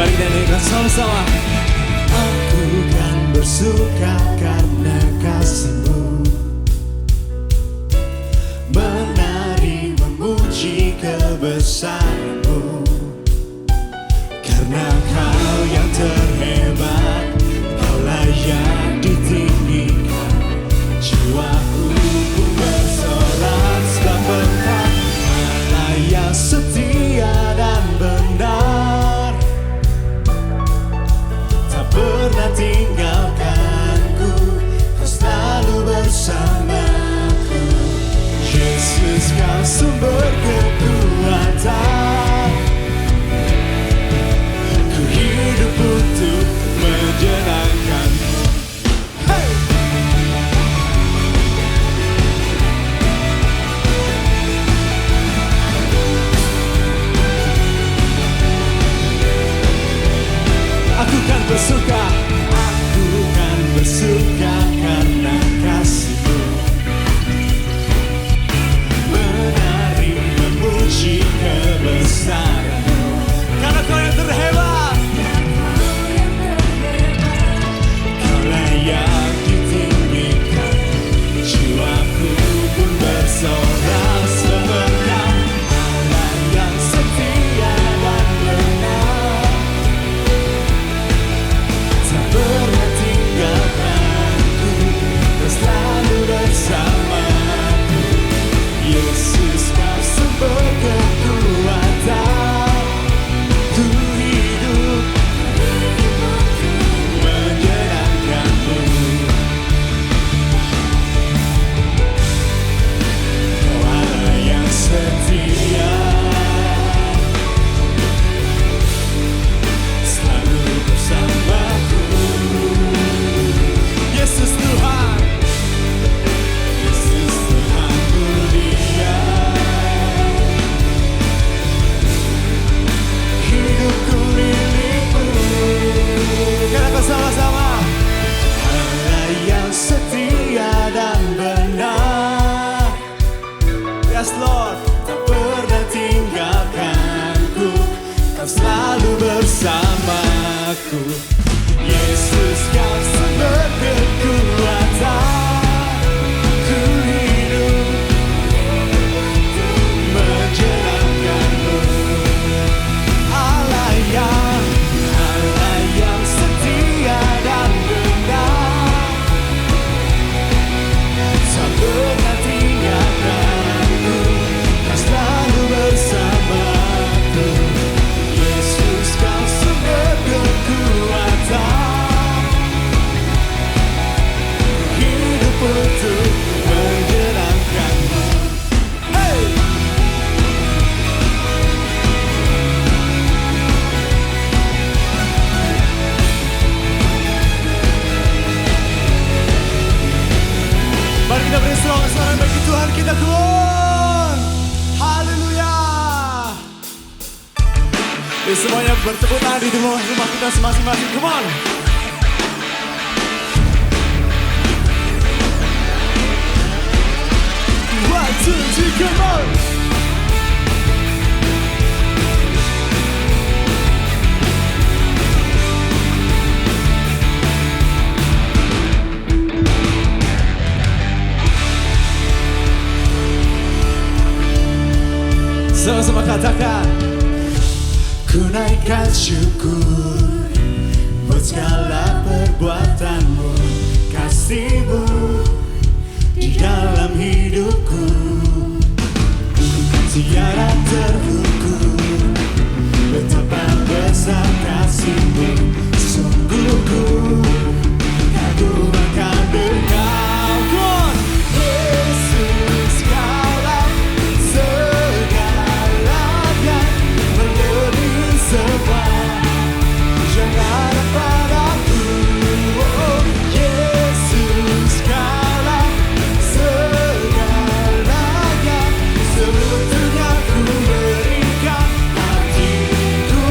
Mari kita nyanyikan sama-sama. Aku kan bersuka karena kasih-Mu, menari memuji kebesaran-Mu. Karena Kau yang terhebat, Kau layak ditinggikan. Jiwaku pun bersorak sebab Engkau Allah yang setia dan benar, tak pernah tinggalkanku, Kau selalu bersamaku. Yesus, Kau sumber kekuatan, ku hidup untuk menyenangkan-Mu. Hey! Aku kan bersuka karena kasih-Mu, menari memuji kebesaran-Mu. Karena Kau yang terhebat, Kau layak ditinggikan. Jiwaku pun bersorak sebab Kau Allah yang setia dan benar, tak pernah tinggalkanku, Kau selalu bersamaku. Yesus, Kau sumber kekuatan, ku hidup menyenangkan-Mu. Kau Allah yang setia, selalu bersamaku. Yesus Tuhan, Yesus Tuhan mulia, hidupku milik-Mu. Kita bersama-sama. Allah yang setia dan benar, yes Lord, tak pernah tinggalkanku, Kau selalu bersamaku. Yesus, Kau sumber kekuatan, ku hidup menyenangkan-Mu. Allah yang setia dan benar, tak pernah tinggalkanku, Kau selalu bersamaku. Yesus, Kau sumber kekuatan, hidup untuk menyenangkan-Mu. Hey! Mari kita beri sorak-sorai bagi Tuhan kita, come on. Haleluya. Yuk semuanya bertepuk tangan di rumah kita masing-masing, come on. One, two, three, come on. Sama-sama katakan. Ku naikkan syukur buat segala perbuatan-Mu, kasih-Mu di dalam hidupku. Tiada terukur betapa besar kasih-Mu, sungguh ku kagum akan Engkau. Yesus, Kaulah segalanya, melebihi semua, jangan padaku. Oh, Yesus, Kaulah segalanya, seutuhnya ku berikan hatiku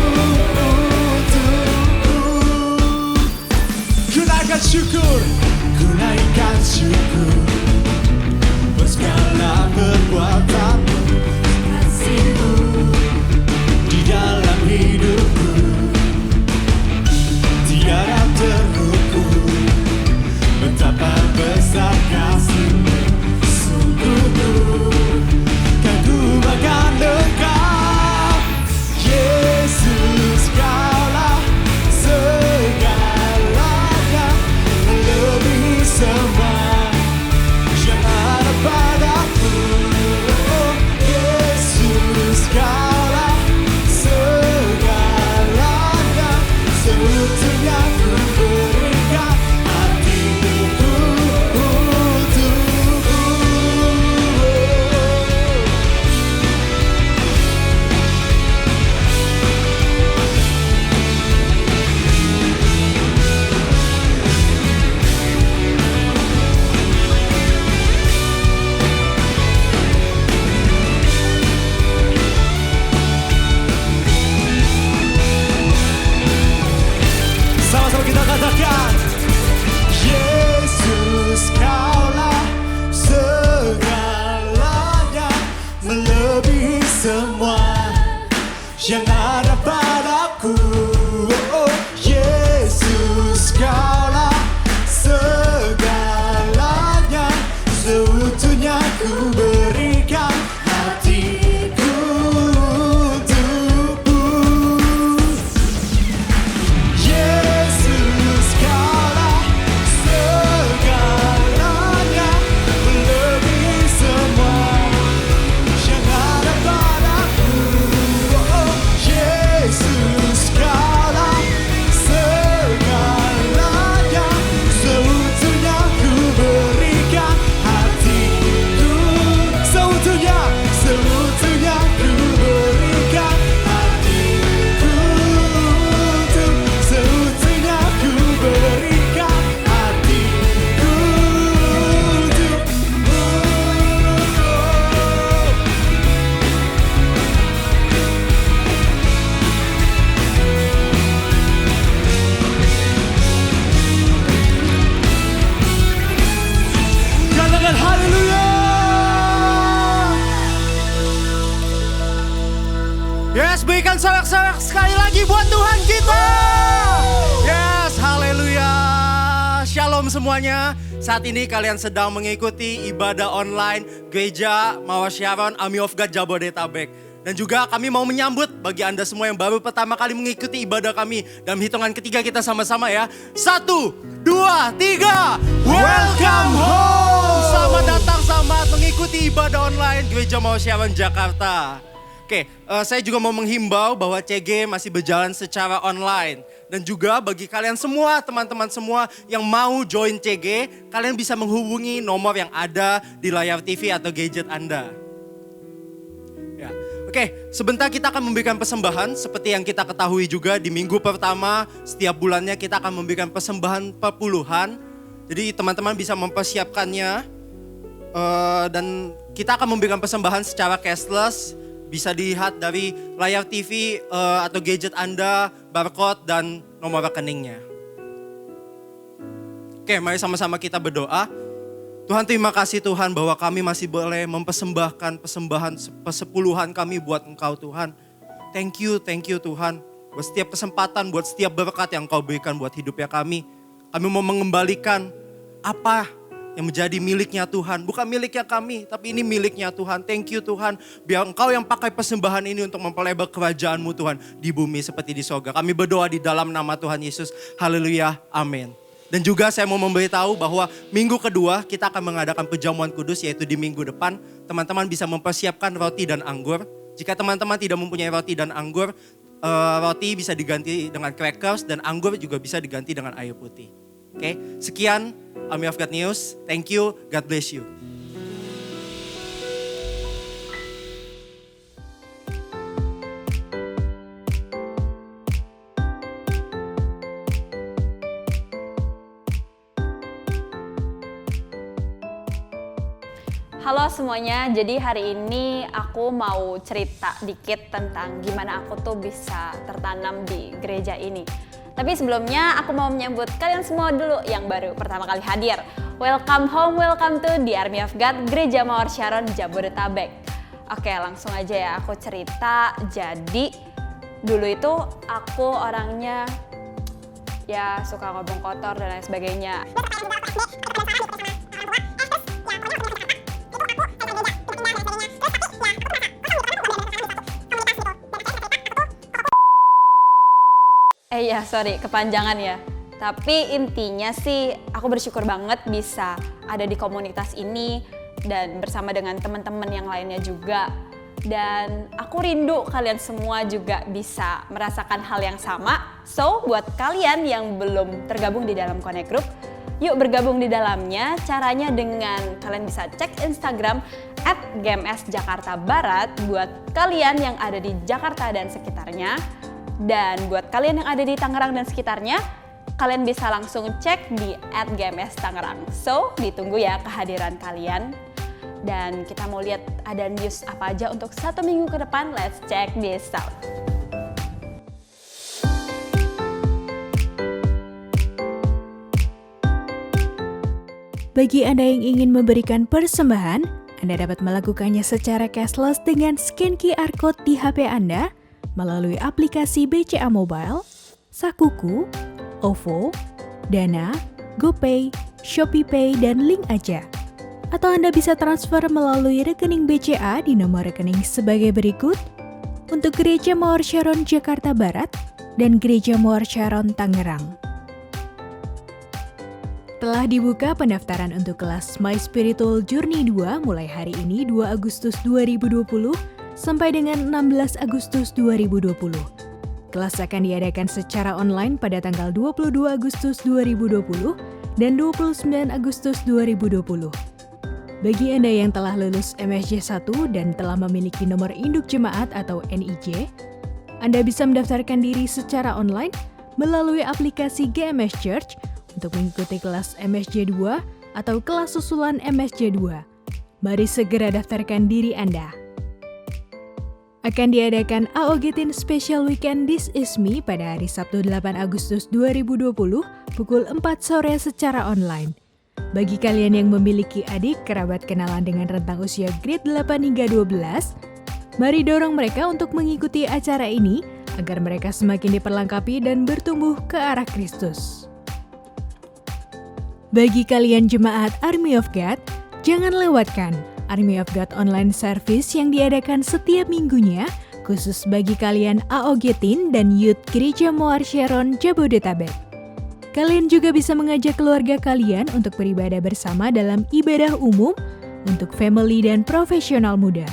untukmu. Ku naikkan syukur, ku naikkan syukur buat segala perbuatan-Mu, kasih-Mu di dalam hidupku. yang ada padaku. Oh, Yesus, Kaulah segalanya, seutuhnya ku berikan hatiku untukmu. Yesus, Kaulah segalanya, melebihi semua yang ada padaku. Oh, Yesus, Kaulah segalanya, seutuhnya ku berikan hatiku. Seutuhnya ku berikan hatiku untuk, seutuhnya ku berikan hatiku untukmu. Katakan haleluya. Yes, berikan sorak-sorak sekali lagi buat Tuhan kita. Yes, haleluya. Shalom semuanya. Saat ini kalian sedang mengikuti ibadah online Gereja Mawar Sharon Army of God Jabodetabek. Dan juga kami mau menyambut bagi Anda semua yang baru pertama kali mengikuti ibadah kami. Dalam hitungan ketiga kita sama-sama ya. 1, 2, 3. Welcome home. Selamat datang, selamat mengikuti ibadah online Gereja Mawar Sharon Jakarta. Oke, saya juga mau menghimbau bahwa CG masih berjalan secara online. Dan juga bagi kalian semua, teman-teman semua yang mau join CG, kalian bisa menghubungi nomor yang ada di layar TV atau gadget Anda. Ya. Oke, sebentar kita akan memberikan persembahan seperti yang kita ketahui juga di minggu pertama setiap bulannya kita akan memberikan persembahan perpuluhan. Jadi teman-teman bisa mempersiapkannya dan kita akan memberikan persembahan secara cashless. Bisa dilihat dari layar TV atau gadget Anda, barcode dan nomor rekeningnya. Oke, mari sama-sama kita berdoa. Tuhan, terima kasih Tuhan bahwa kami masih boleh mempersembahkan persembahan persepuluhan kami buat Engkau Tuhan. Thank you Tuhan. Buat setiap kesempatan, buat setiap berkat yang Engkau berikan buat hidupnya kami. Kami mau mengembalikan apa yang menjadi miliknya Tuhan. Bukan miliknya kami, tapi ini miliknya Tuhan. Thank you Tuhan. Biar Engkau yang pakai persembahan ini untuk memperlebar kerajaan-Mu Tuhan. Di bumi seperti di sorga. Kami berdoa di dalam nama Tuhan Yesus. Haleluya. Amin. Dan juga saya mau memberitahu bahwa minggu kedua kita akan mengadakan perjamuan kudus. Yaitu di minggu depan. Teman-teman bisa mempersiapkan roti dan anggur. Jika teman-teman tidak mempunyai roti dan anggur, roti bisa diganti dengan crackers. Dan anggur juga bisa diganti dengan air putih. Oke, sekian Army of God News. Thank you, God bless you. Halo semuanya, jadi hari ini aku mau cerita dikit tentang gimana aku tuh bisa tertanam di gereja ini. Tapi sebelumnya aku mau menyambut kalian semua dulu yang baru pertama kali hadir. Welcome home, welcome to the Army of God, Gereja Mawar Sharon Jabodetabek. Oke, langsung aja ya aku cerita. Jadi dulu itu aku orangnya ya suka ngomong kotor dan lain sebagainya. Sorry, kepanjangan ya. Tapi intinya sih aku bersyukur banget bisa ada di komunitas ini dan bersama dengan teman-teman yang lainnya juga. Dan aku rindu kalian semua juga bisa merasakan hal yang sama. So, buat kalian yang belum tergabung di dalam Connect Group, yuk bergabung di dalamnya. Caranya dengan kalian bisa cek Instagram @GMSJakartaBarat buat kalian yang ada di Jakarta dan sekitarnya. Dan buat kalian yang ada di Tangerang dan sekitarnya, kalian bisa langsung cek di @GMSTangerang. So, ditunggu ya kehadiran kalian. Dan kita mau lihat ada news apa aja untuk 1 minggu ke depan. Let's check this out. Bagi Anda yang ingin memberikan persembahan, Anda dapat melakukannya secara cashless dengan scan QR Code di HP Anda, melalui aplikasi BCA Mobile, Sakuku, OVO, Dana, GoPay, ShopeePay, dan Link Aja. Atau Anda bisa transfer melalui rekening BCA di nomor rekening sebagai berikut untuk Gereja Mawar Sharon Jakarta Barat dan Gereja Mawar Sharon Tangerang. Telah dibuka pendaftaran untuk kelas My Spiritual Journey 2 mulai hari ini 2 Agustus 2020 sampai dengan 16 Agustus 2020. Kelas akan diadakan secara online pada tanggal 22 Agustus 2020 dan 29 Agustus 2020. Bagi Anda yang telah lulus MSJ 1 dan telah memiliki nomor induk jemaat atau NIJ, Anda bisa mendaftarkan diri secara online melalui aplikasi GMS Church untuk mengikuti kelas MSJ 2 atau kelas susulan MSJ 2. Mari segera daftarkan diri Anda. Akan diadakan AOG Teen Special Weekend This Is Me pada hari Sabtu 8 Agustus 2020 pukul 4 sore secara online. Bagi kalian yang memiliki adik, kerabat, kenalan dengan rentang usia grade 8 hingga 12, mari dorong mereka untuk mengikuti acara ini agar mereka semakin diperlengkapi dan bertumbuh ke arah Kristus. Bagi kalian jemaat Army of God, jangan lewatkan Army of God online service yang diadakan setiap minggunya khusus bagi kalian AOG Teen dan Youth Gereja Mawar Sharon Jabodetabek. Kalian juga bisa mengajak keluarga kalian untuk beribadah bersama dalam ibadah umum untuk family dan profesional muda.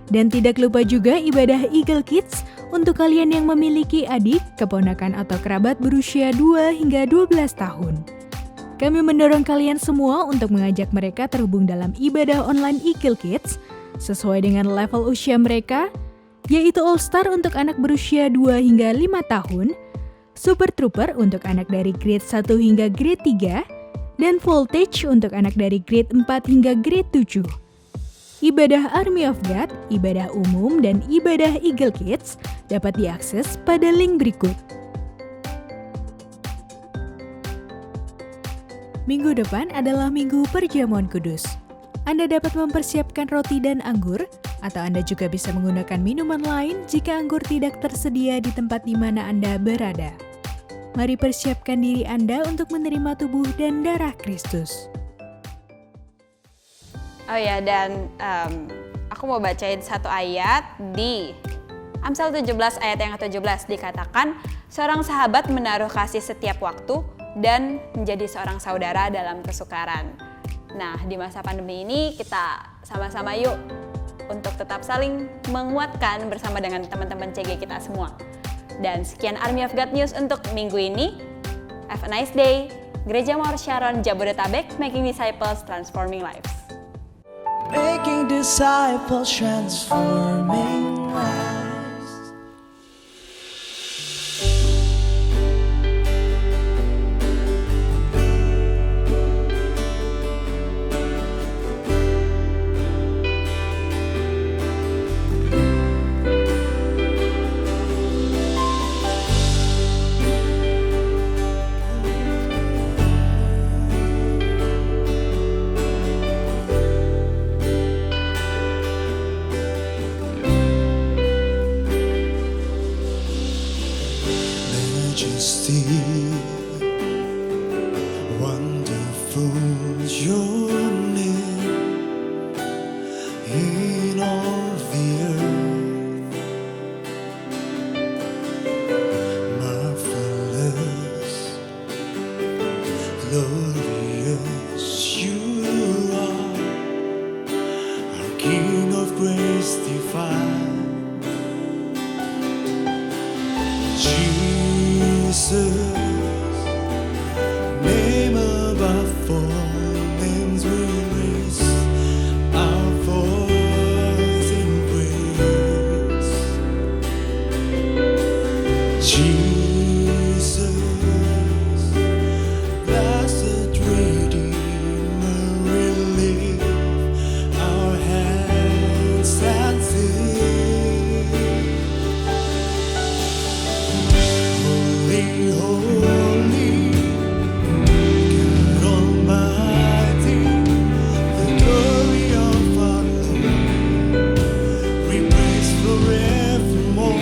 Dan tidak lupa juga ibadah Eagle Kids untuk kalian yang memiliki adik, keponakan atau kerabat berusia 2 hingga 12 tahun. Kami mendorong kalian semua untuk mengajak mereka terhubung dalam ibadah online Eagle Kids sesuai dengan level usia mereka, yaitu All Star untuk anak berusia 2 hingga 5 tahun, Super Trooper untuk anak dari grade 1 hingga grade 3, dan Voltage untuk anak dari grade 4 hingga grade 7. Ibadah Army of God, ibadah umum, dan ibadah Eagle Kids dapat diakses pada link berikut. Minggu depan adalah Minggu Perjamuan Kudus. Anda dapat mempersiapkan roti dan anggur, atau Anda juga bisa menggunakan minuman lain jika anggur tidak tersedia di tempat di mana Anda berada. Mari persiapkan diri Anda untuk menerima tubuh dan darah Kristus. Oh ya, dan aku mau bacain satu ayat di Amsal 17 ayat yang ke-17 dikatakan, seorang sahabat menaruh kasih setiap waktu dan menjadi seorang saudara dalam kesukaran. Nah, di masa pandemi ini kita sama-sama yuk untuk tetap saling menguatkan bersama dengan teman-teman CG kita semua. Dan sekian Army of God News untuk minggu ini. Have a nice day. Gereja Mawar Sharon Jabodetabek, making disciples, transforming lives. Making disciples, transforming lives. Majesty, wonderful your name in all the earth, marvelous, glorious you are, our King of grace divine. Jesus, name above all names we raise our voice in praise. Jesus, blessed Redeemer, we lift our hands and sing. Holy, God Almighty, the glory of our Lord, we praise forevermore.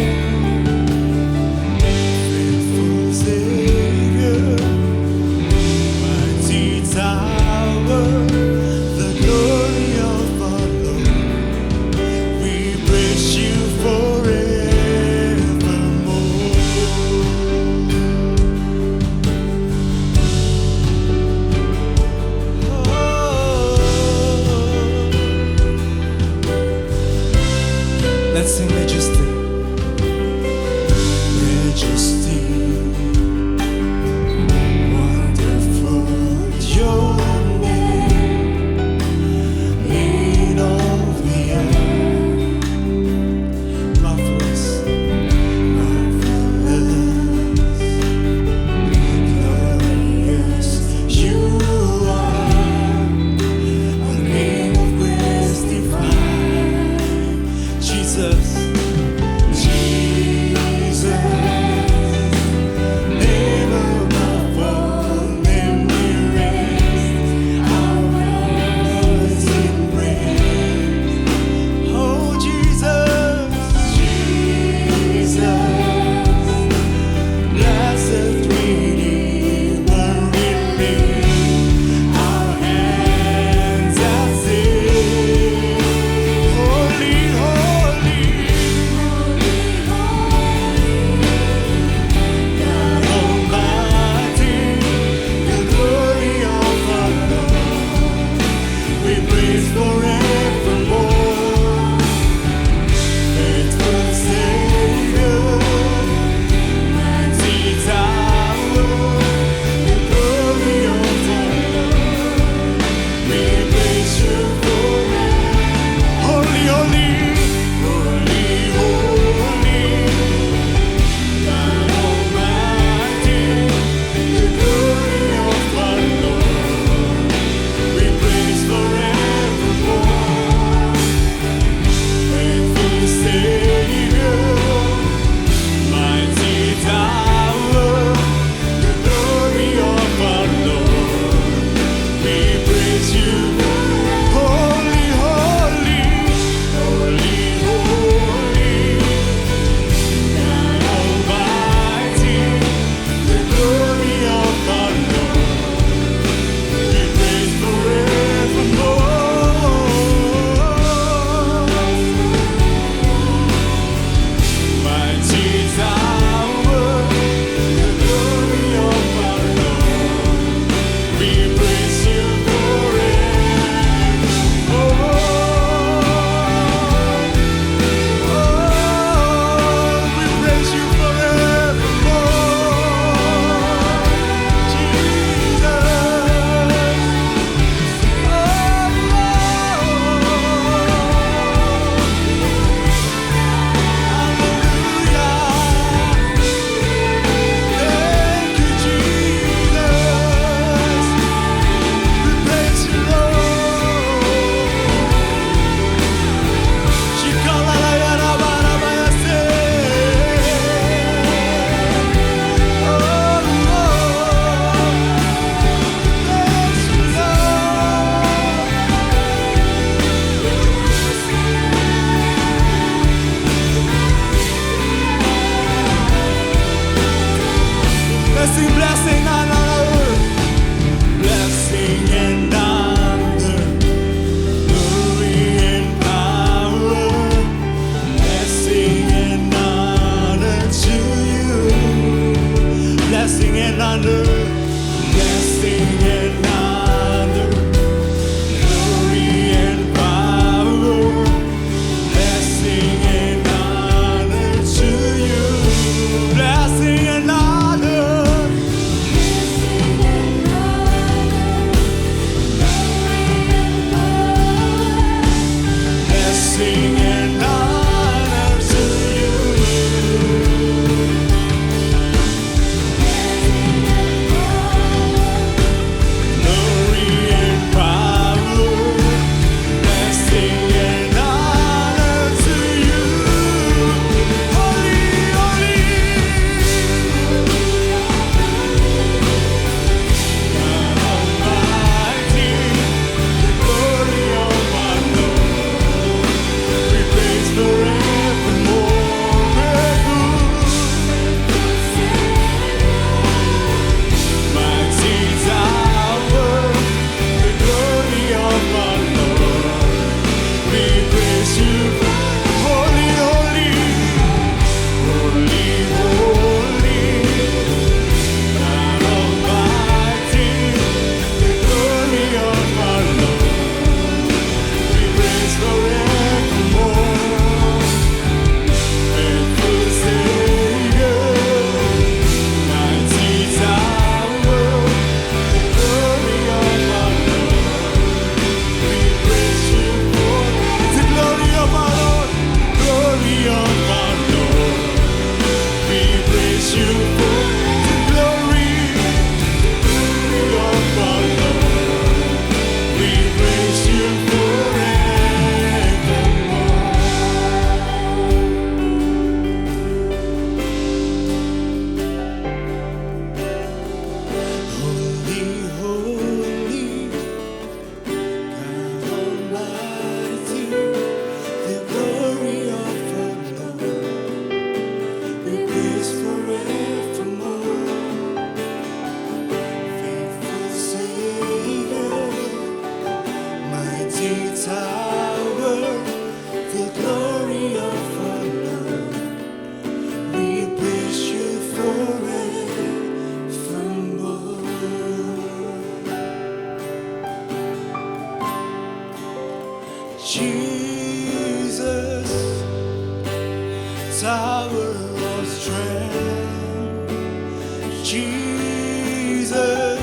blessing and honor, blessing and honor, glory and power, blessing and honor to you, blessing and honor, blessing and honor, glory and power, blessing and honor to you, blessing and honor. Blessing and honor to you. Glory and power. Blessing and honor to you. Holy, holy. God Almighty, the glory of our Lord. We praise forevermore. Mighty tower, the glory of our Lord. We praise you, holy, holy, holy, holy. God Almighty, the glory of our Lord. We praise forevermore. Faithful Savior, mighty tower, the glory of our Lord. We praise you for the glory of our Lord, glory of our Lord. We praise you for the glory of our Lord. We praise you Holy, holy, God Almighty, the glory of our Lord. We praise forevermore. Faithful Savior, mighty tower, the glory of our Lord. We praise you forevermore. Jesus, tower of strength. Jesus,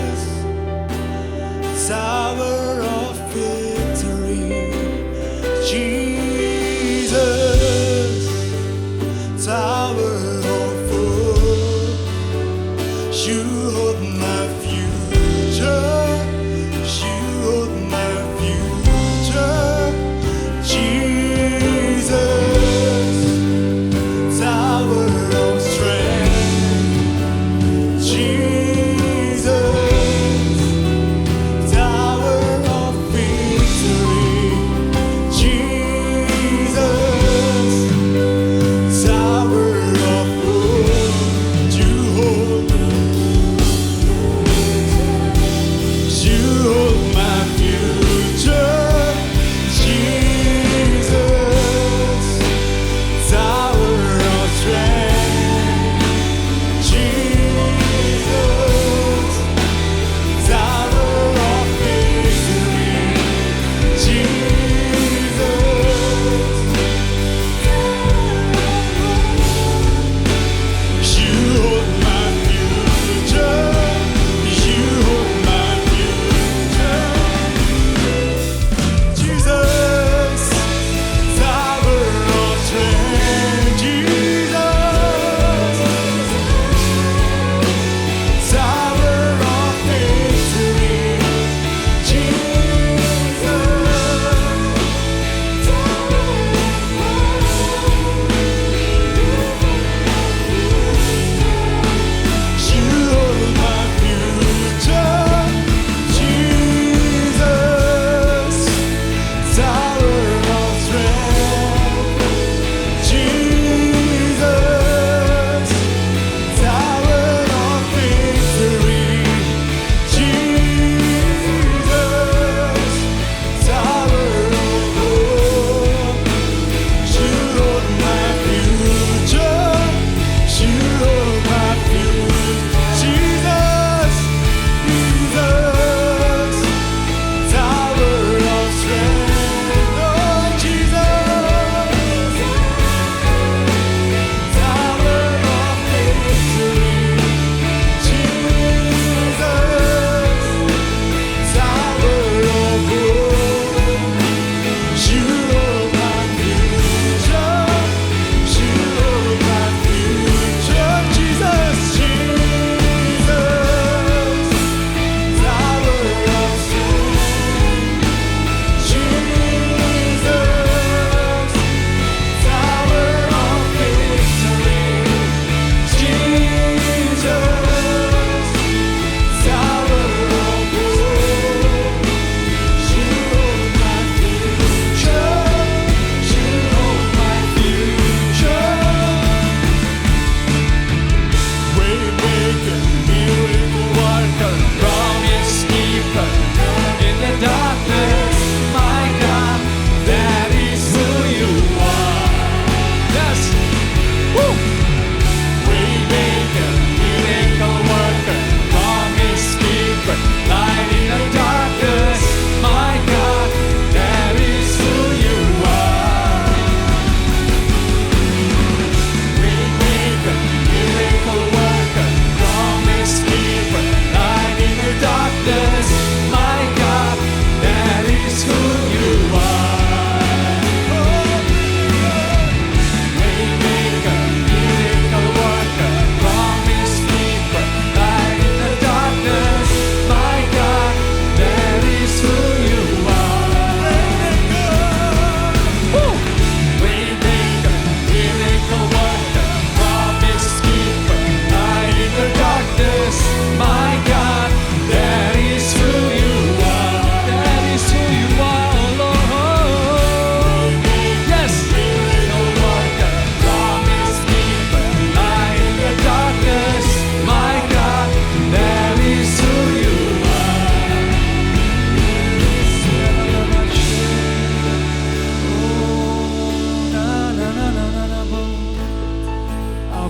tower of victory. Jesus, tower of hope. You hold my future. You hold my future. Jesus, tower of strength. Jesus, tower of victory. Jesus, tower of hope. You hold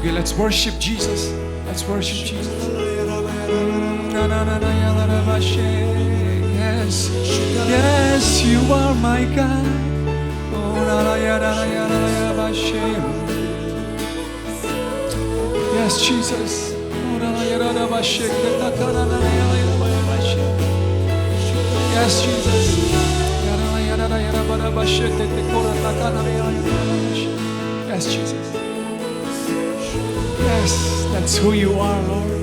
Okay, let's worship Jesus. Let's worship Jesus. Yes, yes, you are my God. Yes, Jesus. Yes, Jesus. Yes, Jesus. Yes, that's who you are, Lord.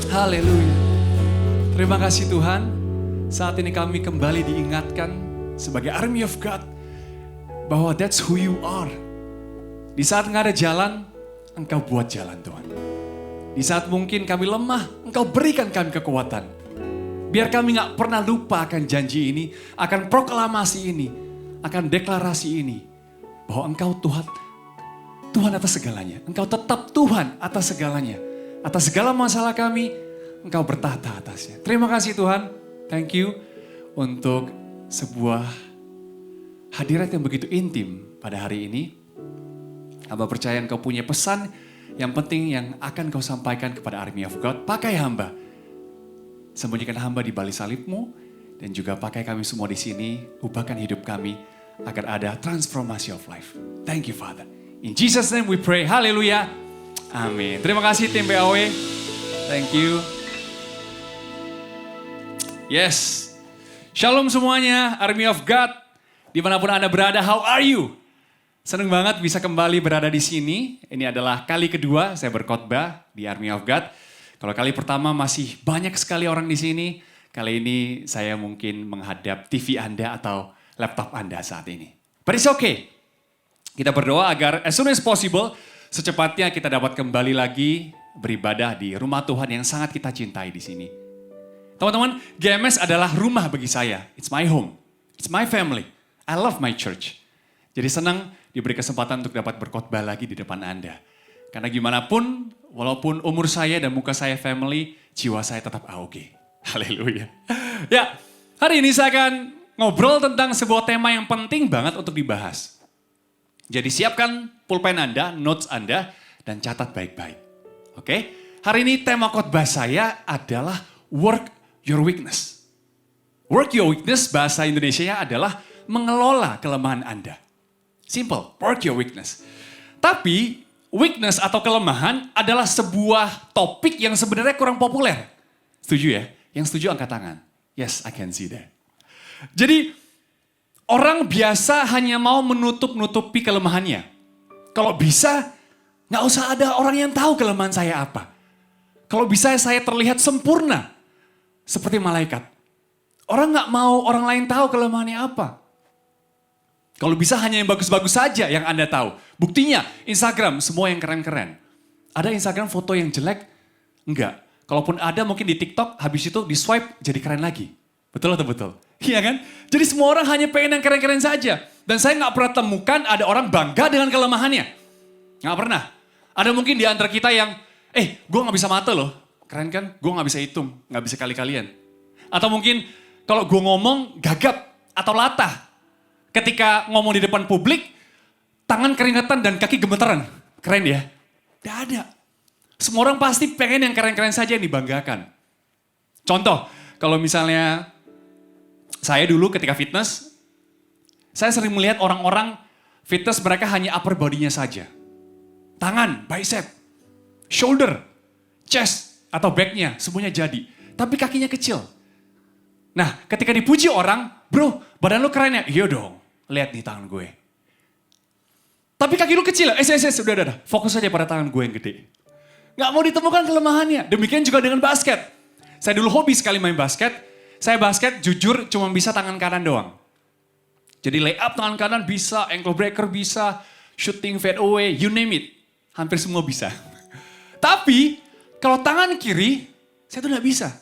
Haleluya. Terima kasih Tuhan. Saat ini kami kembali diingatkan sebagai army of God bahwa that's who you are. Di saat nggak ada jalan, Engkau buat jalan Tuhan. Di saat mungkin kami lemah, Engkau berikan kami kekuatan. Biar kami nggak pernah lupa akan janji ini, akan proklamasi ini, akan deklarasi ini. Bahwa Engkau Tuhan atas segalanya. Engkau tetap Tuhan atas segalanya. Atas segala masalah kami, Engkau bertahta atasnya. Terima kasih Tuhan. Thank you untuk sebuah hadirat yang begitu intim pada hari ini. Hamba percaya Engkau punya pesan yang penting yang akan Kau sampaikan kepada Army of God. Pakai hamba. Sembunyikan hamba di balik salib-Mu. Dan juga pakai kami semua di sini. Ubahkan hidup kami agar ada transformasi of life. Thank you Father. In Jesus name we pray. Haleluya. Amin. Terima kasih tim PAW. Thank you. Yes. Shalom semuanya, Army of God. Dimanapun Anda berada, how are you? Senang banget bisa kembali berada di sini. Ini adalah kali kedua saya berkhotbah di Army of God. Kalau kali pertama masih banyak sekali orang di sini. Kali ini saya mungkin menghadap TV Anda atau laptop Anda saat ini. But it's okay. Kita berdoa agar as soon as possible, secepatnya kita dapat kembali lagi beribadah di rumah Tuhan yang sangat kita cintai di sini. Teman-teman, GMS adalah rumah bagi saya. It's my home. It's my family. I love my church. Jadi senang diberi kesempatan untuk dapat berkhotbah lagi di depan Anda. Karena gimana pun, walaupun umur saya dan muka saya family, jiwa saya tetap AOG. Haleluya. Ya, hari ini saya akan ngobrol tentang sebuah tema yang penting banget untuk dibahas. Jadi siapkan pulpen Anda, notes Anda, dan catat baik-baik. Oke? Hari ini tema khotbah saya adalah work your weakness. Work your weakness bahasa Indonesianya adalah mengelola kelemahan Anda. Simple, work your weakness. Tapi weakness atau kelemahan adalah sebuah topik yang sebenarnya kurang populer. Setuju ya? Yang setuju angkat tangan. Yes, I can see that. Jadi orang biasa hanya mau menutup-nutupi kelemahannya. Kalau bisa, nggak usah ada orang yang tahu kelemahan saya apa. Kalau bisa saya terlihat sempurna. Seperti malaikat. Orang nggak mau orang lain tahu kelemahannya apa. Kalau bisa hanya yang bagus-bagus saja yang Anda tahu. Buktinya Instagram semua yang keren-keren. Ada Instagram foto yang jelek? Enggak. Kalaupun ada mungkin di TikTok habis itu di swipe jadi keren lagi. Betul atau betul? Iya kan? Jadi semua orang hanya pengen yang keren-keren saja. Dan saya nggak pernah temukan ada orang bangga dengan kelemahannya. Nggak pernah. Ada mungkin di antara kita yang, gue nggak bisa mata loh. Keren kan? Gue gak bisa hitung, gak bisa kali-kalian. Atau mungkin kalau gue ngomong gagap atau latah. Ketika ngomong di depan publik, tangan keringetan dan kaki gemeteran. Keren ya? Gak ada. Semua orang pasti pengen yang keren-keren saja yang dibanggakan. Contoh, kalau misalnya saya dulu ketika fitness, saya sering melihat orang-orang fitness mereka hanya upper body-nya saja. Tangan, bicep, shoulder, chest, atau backnya, semuanya jadi. Tapi kakinya kecil. Nah, ketika dipuji orang, bro, badan lu keren ya? Iya dong, lihat nih tangan gue. Tapi kaki lu kecil, udah. Fokus aja pada tangan gue yang gede. Gak mau ditemukan kelemahannya. Demikian juga dengan basket. Saya dulu hobi sekali main basket. Saya basket jujur cuma bisa tangan kanan doang. Jadi lay up tangan kanan bisa, ankle breaker bisa, shooting fade away, you name it. Hampir semua bisa. Tapi kalau tangan kiri, saya tuh gak bisa.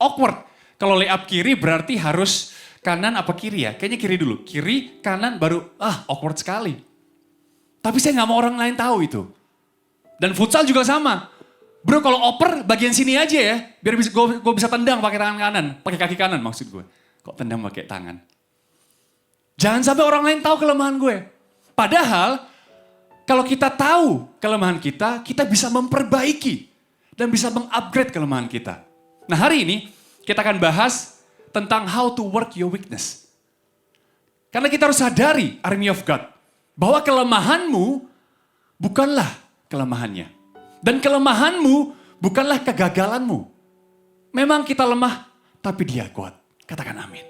Awkward. Kalau lay up kiri berarti harus kanan apa kiri ya? Kayaknya kiri dulu. Kiri, kanan, baru awkward sekali. Tapi saya gak mau orang lain tahu itu. Dan futsal juga sama. Bro kalau oper bagian sini aja ya. Biar gue bisa tendang pakai tangan kanan. Pakai kaki kanan maksud gue. Kok tendang pakai tangan? Jangan sampai orang lain tahu kelemahan gue. Padahal Kalau kita tahu kelemahan kita bisa memperbaiki dan bisa mengupgrade kelemahan kita. Nah, hari ini kita akan bahas tentang how to work your weakness. Karena kita harus sadari, Army of God, bahwa kelemahanmu bukanlah kelemahannya. Dan kelemahanmu bukanlah kegagalanmu. Memang kita lemah, tapi dia kuat. Katakan amin.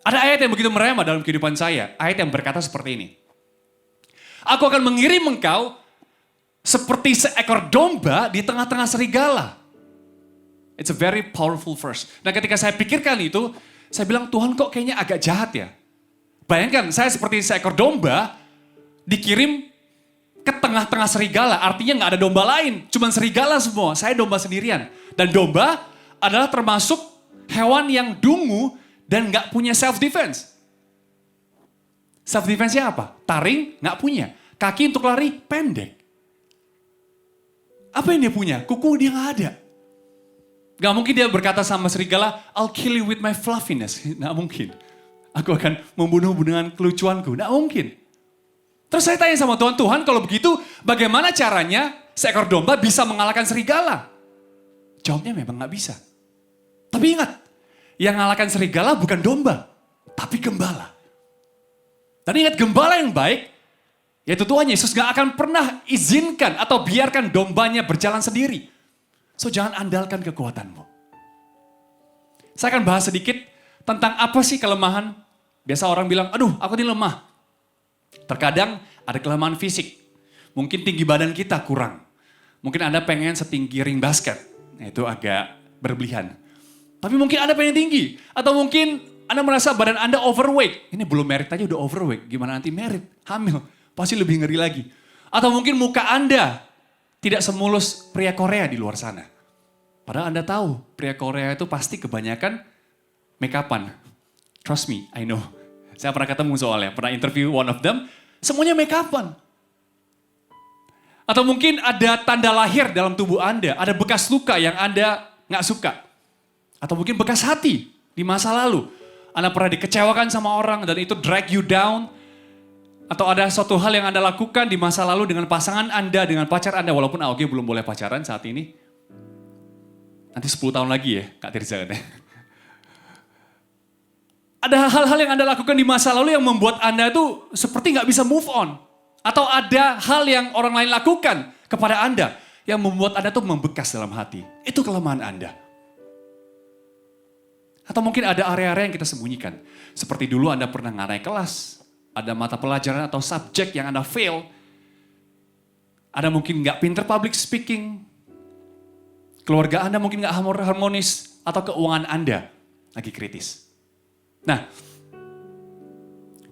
Ada ayat yang begitu merema dalam kehidupan saya. Ayat yang berkata seperti ini. Aku akan mengirim engkau seperti seekor domba di tengah-tengah serigala. It's a very powerful verse. Nah, ketika saya pikirkan itu, saya bilang, Tuhan kok kayaknya agak jahat ya. Bayangkan, saya seperti seekor domba dikirim ke tengah-tengah serigala. Artinya nggak ada domba lain, cuma serigala semua. Saya domba sendirian. Dan domba adalah termasuk hewan yang dungu dan nggak punya self-defense. Self-defense-nya apa? Taring nggak punya. Kaki untuk lari pendek. Apa yang dia punya? Kuku dia nggak ada. Nggak mungkin dia berkata sama serigala, I'll kill you with my fluffiness. Nggak mungkin. Aku akan membunuhmu dengan kelucuanku. Nggak mungkin. Terus saya tanya sama Tuhan, Tuhan kalau begitu bagaimana caranya seekor domba bisa mengalahkan serigala? Jawabnya memang nggak bisa. Tapi ingat, yang mengalahkan serigala bukan domba, tapi gembala. Dan ingat, gembala yang baik, yaitu Tuhan Yesus, gak akan pernah izinkan atau biarkan dombanya berjalan sendiri. So jangan andalkan kekuatanmu. Saya akan bahas sedikit tentang apa sih kelemahan. Biasa orang bilang, aduh aku ini lemah. Terkadang ada kelemahan fisik. Mungkin tinggi badan kita kurang. Mungkin Anda pengen setinggi ring basket. Nah, itu agak berlebihan. Tapi mungkin Anda pengen tinggi. Atau mungkin Anda merasa badan Anda overweight. Ini belum merit aja udah overweight. Gimana nanti merit? Hamil. Pasti lebih ngeri lagi. Atau mungkin muka Anda tidak semulus pria Korea di luar sana. Padahal Anda tahu pria Korea itu pasti kebanyakan make up-an. Trust me, I know. Saya pernah ketemu soalnya, pernah interview one of them. Semuanya make up-an. Atau mungkin ada tanda lahir dalam tubuh Anda. Ada bekas luka yang Anda nggak suka. Atau mungkin bekas hati di masa lalu. Anda pernah dikecewakan sama orang dan itu drag you down. Atau ada suatu hal yang Anda lakukan di masa lalu dengan pasangan Anda, dengan pacar Anda. Walaupun AOG belum boleh pacaran saat ini. Nanti 10 tahun lagi ya, Kak Tirza katanya. Ada hal-hal yang Anda lakukan di masa lalu yang membuat Anda itu seperti nggak bisa move on. Atau ada hal yang orang lain lakukan kepada Anda yang membuat Anda tuh membekas dalam hati. Itu kelemahan Anda. Atau mungkin ada area-area yang kita sembunyikan. Seperti dulu Anda pernah nggak naik kelas. Ada mata pelajaran atau subjek yang Anda fail. Ada mungkin nggak pinter public speaking. Keluarga Anda mungkin nggak harmonis. Atau keuangan Anda lagi kritis. Nah,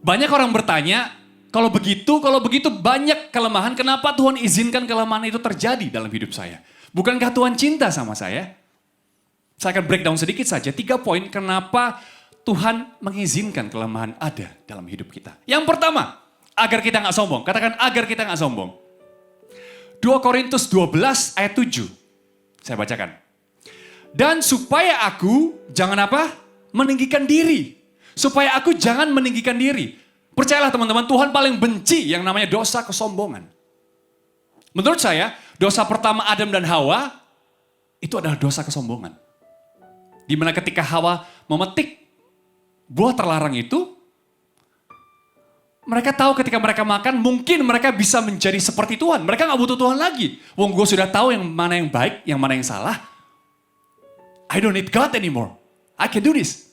banyak orang bertanya, kalau begitu banyak kelemahan, kenapa Tuhan izinkan kelemahan itu terjadi dalam hidup saya? Bukankah Tuhan cinta sama saya? Saya akan breakdown sedikit saja, 3 poin kenapa Tuhan mengizinkan kelemahan ada dalam hidup kita. Yang pertama, agar kita nggak sombong. Katakan agar kita nggak sombong. 2 Korintus 12 ayat 7. Saya bacakan. Dan supaya aku jangan apa? Meninggikan diri. Supaya aku jangan meninggikan diri. Percayalah teman-teman, Tuhan paling benci yang namanya dosa kesombongan. Menurut saya, dosa pertama Adam dan Hawa itu adalah dosa kesombongan. Dimana ketika Hawa memetik buah terlarang itu, mereka tahu ketika mereka makan, mungkin mereka bisa menjadi seperti Tuhan. Mereka gak butuh Tuhan lagi. Wong gue sudah tahu yang mana yang baik, yang mana yang salah. I don't need God anymore. I can do this.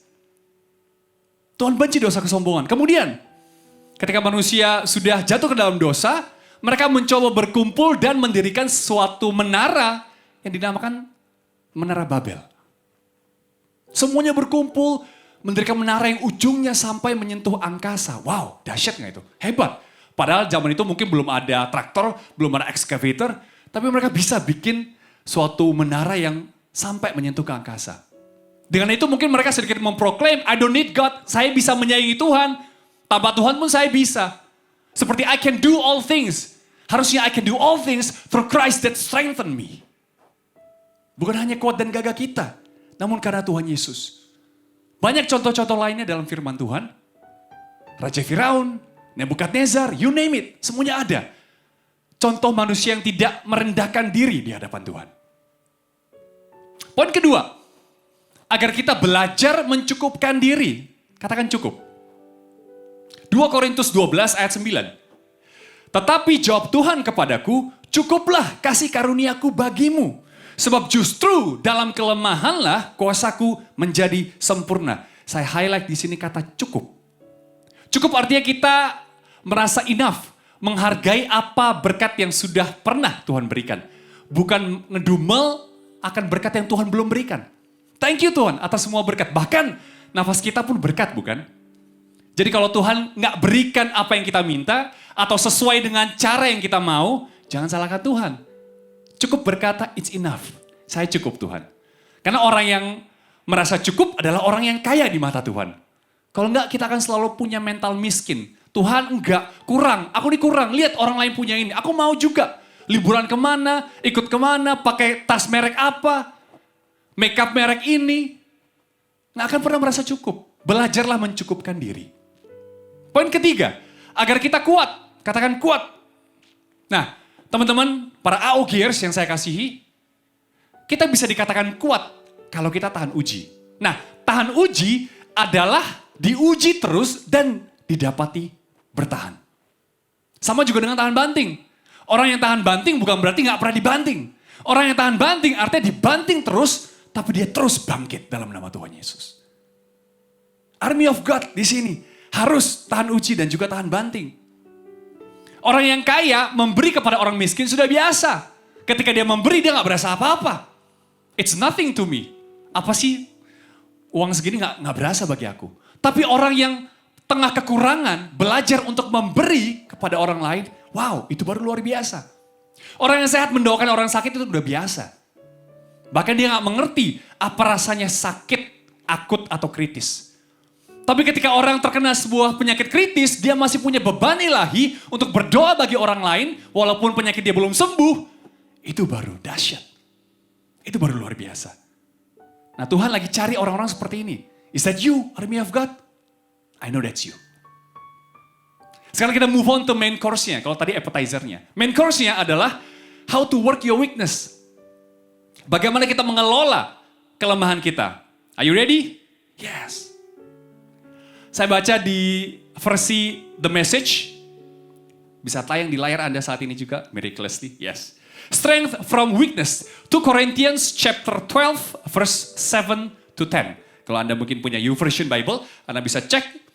Tuhan benci dosa kesombongan. Kemudian, ketika manusia sudah jatuh ke dalam dosa, mereka mencoba berkumpul dan mendirikan suatu menara yang dinamakan Menara Babel. Semuanya berkumpul, mendirikan menara yang ujungnya sampai menyentuh angkasa. Wow, dahsyat nggak itu? Hebat. Padahal zaman itu mungkin belum ada traktor, belum ada excavator, tapi mereka bisa bikin suatu menara yang sampai menyentuh ke angkasa. Dengan itu mungkin mereka sedikit memproklaim, I don't need God, saya bisa menyayangi Tuhan. Tanpa Tuhan pun saya bisa. Seperti I can do all things. Harusnya I can do all things through Christ that strengthen me. Bukan hanya kuat dan gagah kita, namun karena Tuhan Yesus. Banyak contoh-contoh lainnya dalam firman Tuhan. Raja Firaun, Nebukadnezar, you name it, semuanya ada. contoh manusia yang tidak merendahkan diri di hadapan Tuhan. Poin kedua, agar kita belajar mencukupkan diri. Katakan cukup. 2 Korintus 12 ayat 9. Tetapi jawab Tuhan kepadaku, cukuplah kasih karuniaku bagimu. Sebab justru dalam kelemahanlah kuasaku menjadi sempurna. Saya highlight di sini kata cukup. Cukup artinya kita merasa enough. Menghargai apa berkat yang sudah pernah Tuhan berikan. Bukan ngedumel akan berkat yang Tuhan belum berikan. Thank you Tuhan atas semua berkat. Bahkan nafas kita pun berkat bukan? Jadi kalau Tuhan nggak berikan apa yang kita minta, atau sesuai dengan cara yang kita mau, jangan salahkan Tuhan. Cukup berkata, it's enough. Saya cukup Tuhan. Karena orang yang merasa cukup adalah orang yang kaya di mata Tuhan. Kalau enggak, kita akan selalu punya mental miskin. Tuhan enggak, kurang. Aku ini kurang, lihat orang lain punya ini. Aku mau juga. Liburan kemana, ikut kemana, pakai tas merek apa, makeup merek ini. Nggak akan pernah merasa cukup. Belajarlah mencukupkan diri. Poin ketiga, agar kita kuat. Katakan kuat. Nah, teman-teman, para AOGers yang saya kasihi, kita bisa dikatakan kuat kalau kita tahan uji. Nah, tahan uji adalah diuji terus dan didapati bertahan. Sama juga dengan tahan banting. Orang yang tahan banting bukan berarti nggak pernah dibanting. Orang yang tahan banting artinya dibanting terus, tapi dia terus bangkit dalam nama Tuhan Yesus. Army of God di sini harus tahan uji dan juga tahan banting. Orang yang kaya memberi kepada orang miskin sudah biasa. Ketika dia memberi dia nggak berasa apa-apa. It's nothing to me. Apa sih uang segini nggak berasa bagi aku. Tapi orang yang tengah kekurangan belajar untuk memberi kepada orang lain, wow itu baru luar biasa. Orang yang sehat mendoakan orang sakit itu udah biasa. Bahkan dia nggak mengerti apa rasanya sakit akut atau kritis. Tapi ketika orang terkena sebuah penyakit kritis, dia masih punya beban ilahi untuk berdoa bagi orang lain, walaupun penyakit dia belum sembuh, itu baru dahsyat. Itu baru luar biasa. Nah Tuhan lagi cari orang-orang seperti ini. Is that you, Army of God? I know that's you. Sekarang kita move on to main course-nya, kalau tadi appetizer-nya. Main course-nya adalah how to work your weakness. Bagaimana kita mengelola kelemahan kita. Are you ready? Yes. Saya baca di versi The Message. Bisa tayang di layar Anda saat ini juga. Miraculously, yes. Strength from weakness. 2 Corinthians chapter 12 verse 7 to 10. Kalau Anda mungkin punya YouVersion Bible, Anda bisa cek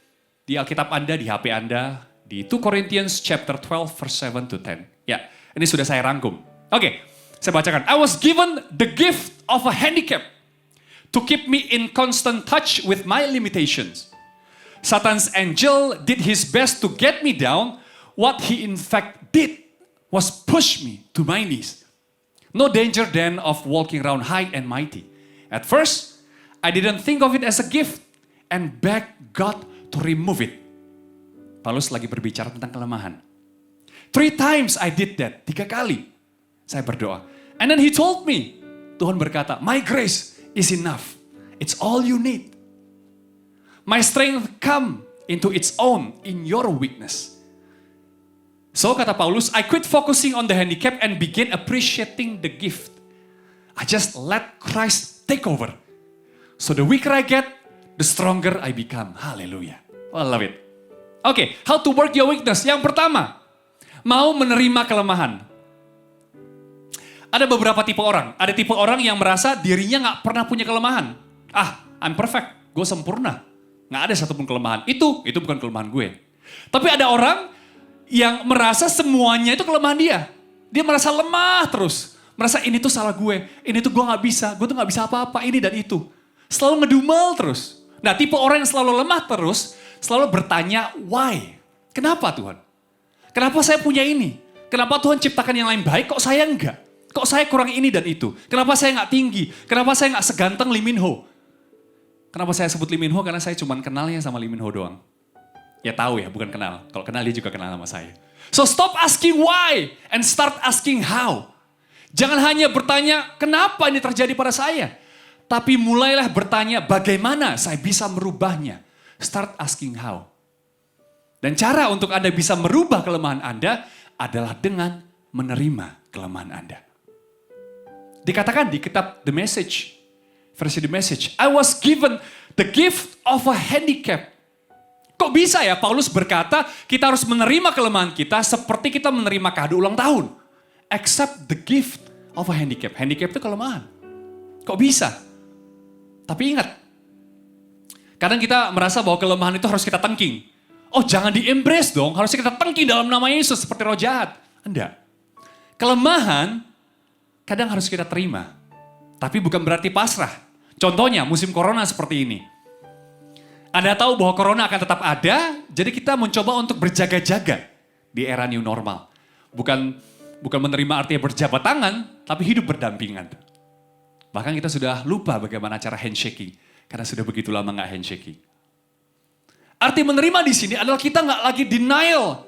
di Alkitab Anda, di HP Anda, di 2 Corinthians chapter 12 verse 7 to 10. Ya, ini sudah saya rangkum. Oke, saya bacakan. I was given the gift of a handicap to keep me in constant touch with my limitations. Satan's angel did his best to get me down. What he in fact did was push me to my knees. No danger then of walking around high and mighty. At first, I didn't think of it as a gift and begged God to remove it. Paulus lagi berbicara tentang kelemahan. 3 times I did that. 3 kali saya berdoa. And then he told me, Tuhan berkata, my grace is enough. It's all you need. My strength come into its own in your weakness. So kata Paulus, I quit focusing on the handicap and began appreciating the gift. I just let Christ take over. So the weaker I get, the stronger I become. Hallelujah. Oh, I love it. Oke, how to work your weakness. Yang pertama, mau menerima kelemahan. Ada beberapa tipe orang. Ada tipe orang yang merasa dirinya gak pernah punya kelemahan. I'm perfect, gue sempurna. Gak ada satupun kelemahan. Itu bukan kelemahan gue. Tapi ada orang yang merasa semuanya itu kelemahan dia. Dia merasa lemah terus. Merasa ini tuh salah gue. Ini tuh gue gak bisa. Gue tuh gak bisa apa-apa. Ini dan itu. Selalu ngedumel terus. Nah tipe orang yang selalu lemah terus. Selalu bertanya why? Kenapa Tuhan? Kenapa saya punya ini? Kenapa Tuhan ciptakan yang lain baik? Kok saya enggak? Kok saya kurang ini dan itu? Kenapa saya gak tinggi? Kenapa saya gak seganteng Lee Min Ho? Kenapa saya sebut Lee Min Ho? Karena saya cuma kenalnya sama Lee Min Ho doang. Ya tahu ya, bukan kenal. Kalau kenal dia juga kenal sama saya. So stop asking why and start asking how. Jangan hanya bertanya kenapa ini terjadi pada saya. Tapi mulailah bertanya bagaimana saya bisa merubahnya. Start asking how. Dan cara untuk Anda bisa merubah kelemahan Anda adalah dengan menerima kelemahan Anda. Dikatakan di kitab The Message, versi The Message, I was given the gift of a handicap. Kok bisa ya Paulus berkata kita harus menerima kelemahan kita seperti kita menerima kado ulang tahun. Accept the gift of a handicap. Handicap itu kelemahan. Kok bisa? Tapi ingat, kadang kita merasa bahwa kelemahan itu harus kita tengking. Oh jangan di-embrace dong, harusnya kita tengking dalam nama Yesus seperti roh jahat. Enggak. Kelemahan kadang harus kita terima. Tapi bukan berarti pasrah. Contohnya musim corona seperti ini. Anda tahu bahwa corona akan tetap ada, jadi kita mencoba untuk berjaga-jaga di era new normal. Bukan menerima artinya berjabat tangan, tapi hidup berdampingan. Bahkan kita sudah lupa bagaimana cara handshaking, karena sudah begitu lama nggak handshaking. Arti menerima di sini adalah kita nggak lagi denial.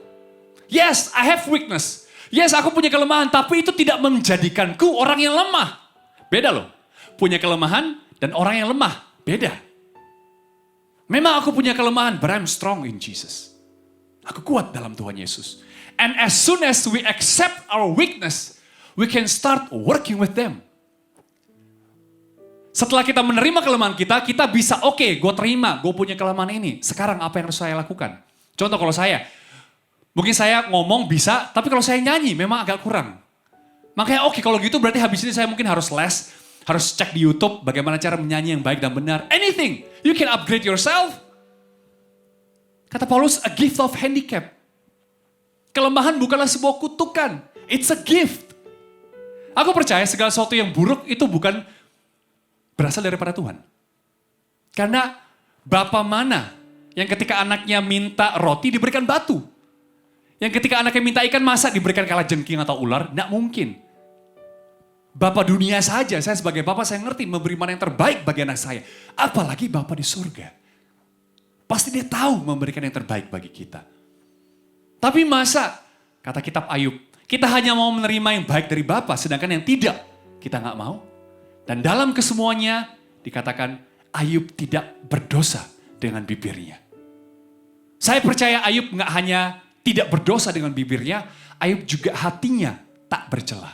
Yes, I have weakness. Yes, aku punya kelemahan, tapi itu tidak menjadikanku orang yang lemah. Beda loh, punya kelemahan dan orang yang lemah, beda. Memang aku punya kelemahan, but I'm strong in Jesus. Aku kuat dalam Tuhan Yesus. And as soon as we accept our weakness, we can start working with them. Setelah kita menerima kelemahan kita bisa oke, gue terima, gue punya kelemahan ini. Sekarang apa yang harus saya lakukan? Contoh kalau mungkin saya ngomong bisa, tapi kalau saya nyanyi memang agak kurang. Makanya oke, kalau gitu berarti habis ini saya mungkin harus les, harus cek di YouTube bagaimana cara menyanyi yang baik dan benar. Anything, you can upgrade yourself. Kata Paulus, a gift of handicap. Kelemahan bukanlah sebuah kutukan, it's a gift. Aku percaya segala sesuatu yang buruk itu bukan berasal daripada Tuhan. Karena Bapa mana yang ketika anaknya minta roti diberikan batu? Yang ketika anaknya minta ikan masak diberikan kalajengking atau ular? Nggak mungkin. Bapa dunia saja, saya sebagai Bapa saya ngerti memberi mana yang terbaik bagi anak saya. Apalagi Bapa di surga. Pasti dia tahu memberikan yang terbaik bagi kita. Tapi masa, kata kitab Ayub, kita hanya mau menerima yang baik dari Bapa, sedangkan yang tidak kita nggak mau. Dan dalam kesemuanya dikatakan Ayub tidak berdosa dengan bibirnya. Saya percaya Ayub nggak hanya tidak berdosa dengan bibirnya, Ayub juga hatinya tak bercela.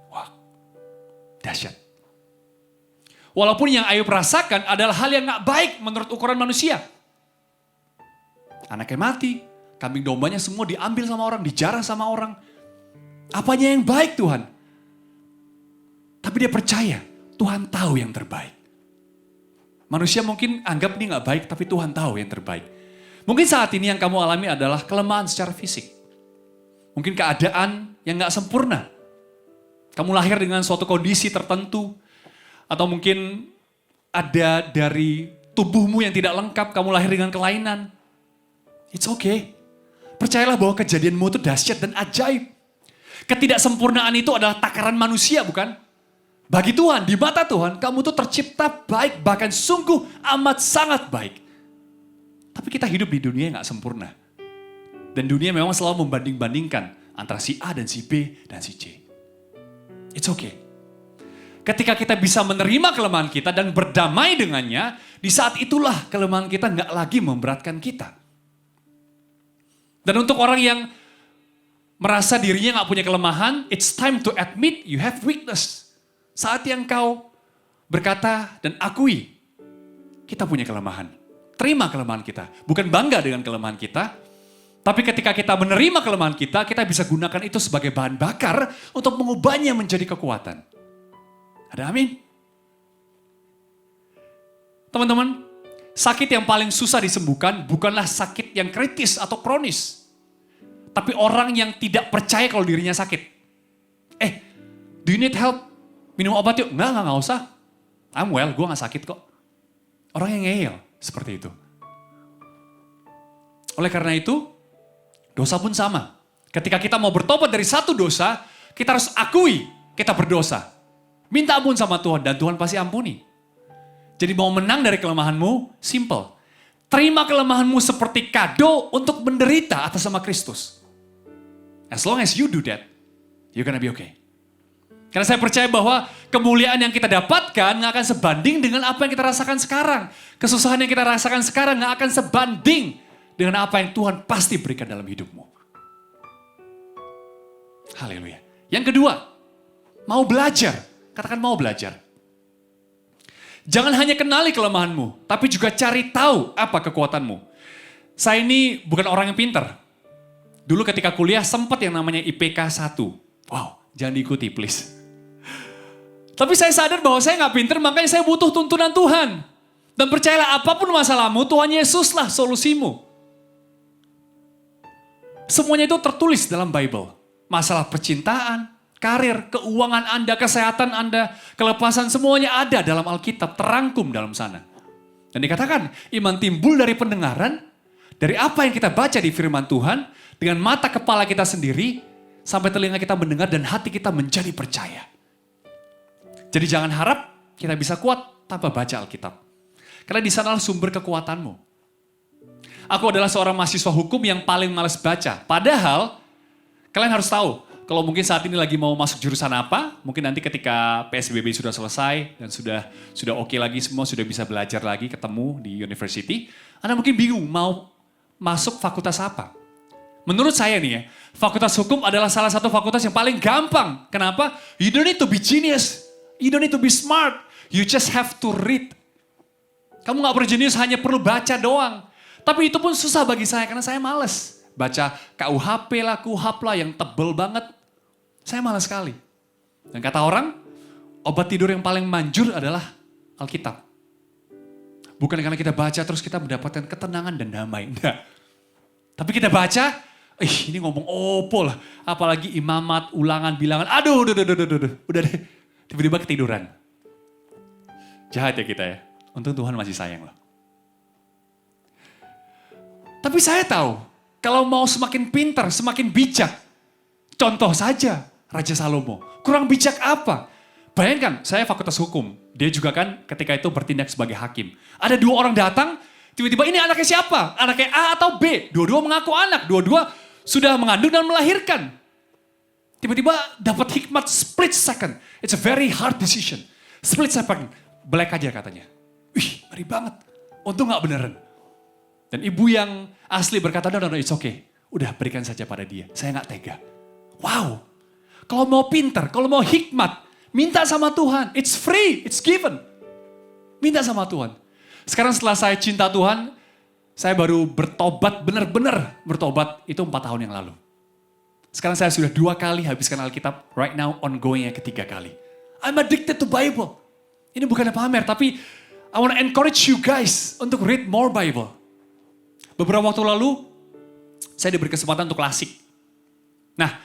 Wah, dahsyat. Walaupun yang Ayub rasakan adalah hal yang nggak baik menurut ukuran manusia. Anaknya mati, kambing dombanya semua diambil sama orang, dijarah sama orang. Apanya yang baik Tuhan? Tapi dia percaya Tuhan tahu yang terbaik. Manusia mungkin anggap ini gak baik, tapi Tuhan tahu yang terbaik. Mungkin saat ini yang kamu alami adalah kelemahan secara fisik. Mungkin keadaan yang gak sempurna. Kamu lahir dengan suatu kondisi tertentu. Atau mungkin ada dari tubuhmu yang tidak lengkap, kamu lahir dengan kelainan. It's okay. Percayalah bahwa kejadianmu itu dahsyat dan ajaib. Ketidaksempurnaan itu adalah takaran manusia, bukan? Bagi Tuhan, di mata Tuhan, kamu tuh tercipta baik, bahkan sungguh amat sangat baik. Tapi kita hidup di dunia yang gak sempurna. Dan dunia memang selalu membanding-bandingkan antara si A dan si B dan si C. It's okay. Ketika kita bisa menerima kelemahan kita dan berdamai dengannya, di saat itulah kelemahan kita gak lagi memberatkan kita. Dan untuk orang yang merasa dirinya gak punya kelemahan, it's time to admit you have weakness. Saat yang kau berkata dan akui, kita punya kelemahan. Terima kelemahan kita. Bukan bangga dengan kelemahan kita. Tapi ketika kita menerima kelemahan kita bisa gunakan itu sebagai bahan bakar untuk mengubahnya menjadi kekuatan. Ada amin? Teman-teman, sakit yang paling susah disembuhkan bukanlah sakit yang kritis atau kronis. Tapi orang yang tidak percaya kalau dirinya sakit. Do you need help? Minum obat yuk. Enggak usah. I'm well, gue gak sakit kok. Orang yang ngeyel seperti itu. Oleh karena itu, dosa pun sama. Ketika kita mau bertobat dari satu dosa, kita harus akui kita berdosa. Minta ampun sama Tuhan dan Tuhan pasti ampuni. Jadi mau menang dari kelemahanmu, simple. Terima kelemahanmu seperti kado untuk menderita atas nama Kristus. As long as you do that, you're gonna be okay. Karena saya percaya bahwa kemuliaan yang kita dapatkan gak akan sebanding dengan apa yang kita rasakan sekarang. Kesusahan yang kita rasakan sekarang gak akan sebanding dengan apa yang Tuhan pasti berikan dalam hidupmu. Haleluya. Yang kedua, mau belajar. Katakan mau belajar. Jangan hanya kenali kelemahanmu, tapi juga cari tahu apa kekuatanmu. Saya ini bukan orang yang pintar. Dulu ketika kuliah sempat yang namanya IPK 1. Wow, jangan diikuti please. Tapi saya sadar bahwa saya nggak pintar, makanya saya butuh tuntunan Tuhan. Dan percayalah apapun masalahmu, Tuhan Yesuslah solusimu. Semuanya itu tertulis dalam Bible. Masalah percintaan, karir, keuangan Anda, kesehatan Anda, kelepasan, semuanya ada dalam Alkitab, terangkum dalam sana. Dan dikatakan, iman timbul dari pendengaran, dari apa yang kita baca di firman Tuhan, dengan mata kepala kita sendiri, sampai telinga kita mendengar dan hati kita menjadi percaya. Jadi jangan harap kita bisa kuat tanpa baca Alkitab. Karena di sanalah sumber kekuatanmu. Aku adalah seorang mahasiswa hukum yang paling malas baca. Padahal, kalian harus tahu, kalau mungkin saat ini lagi mau masuk jurusan apa, mungkin nanti ketika PSBB sudah selesai dan sudah oke lagi semua, sudah bisa belajar lagi, ketemu di university, Anda mungkin bingung mau masuk fakultas apa. Menurut saya nih ya, fakultas hukum adalah salah satu fakultas yang paling gampang. Kenapa? You don't need to be genius. You don't need to be smart. You just have to read. Kamu gak perlu jenius, hanya perlu baca doang. Tapi itu pun susah bagi saya karena saya malas. Baca KUHP lah, KUHAP lah yang tebel banget. Saya malas sekali. Dan kata orang, obat tidur yang paling manjur adalah Alkitab. Bukan karena kita baca terus kita mendapatkan ketenangan dan damai. Enggak. Tapi kita baca, ini ngomong opo lah. Apalagi imamat, ulangan, bilangan. Aduh, udah deh. Tiba-tiba ketiduran. Jahat ya kita ya. Untung Tuhan masih sayang loh. Tapi saya tahu, kalau mau semakin pintar, semakin bijak. Contoh saja Raja Salomo. Kurang bijak apa? Bayangkan, saya fakultas hukum. Dia juga kan ketika itu bertindak sebagai hakim. Ada 2 orang datang, tiba-tiba ini anaknya siapa? Anaknya A atau B? Dua-dua mengaku anak, dua-dua sudah mengandung dan melahirkan. Tiba-tiba dapat hikmat split second. It's a very hard decision. Split second, black aja katanya. Wih, ngeri banget. Untung gak beneran. Dan ibu yang asli berkata, no, it's okay. Udah berikan saja pada dia, saya gak tega. Wow, kalau mau pintar, kalau mau hikmat, minta sama Tuhan. It's free, it's given. Minta sama Tuhan. Sekarang setelah saya cinta Tuhan, saya baru bertobat, benar-benar bertobat itu 4 tahun yang lalu. Sekarang saya sudah 2 kali habiskan Alkitab, right now ongoing yang ketiga kali. I'm addicted to Bible. Ini bukan pamer, tapi I want to encourage you guys untuk read more Bible. Beberapa waktu lalu, saya diberi kesempatan untuk lasik. Nah,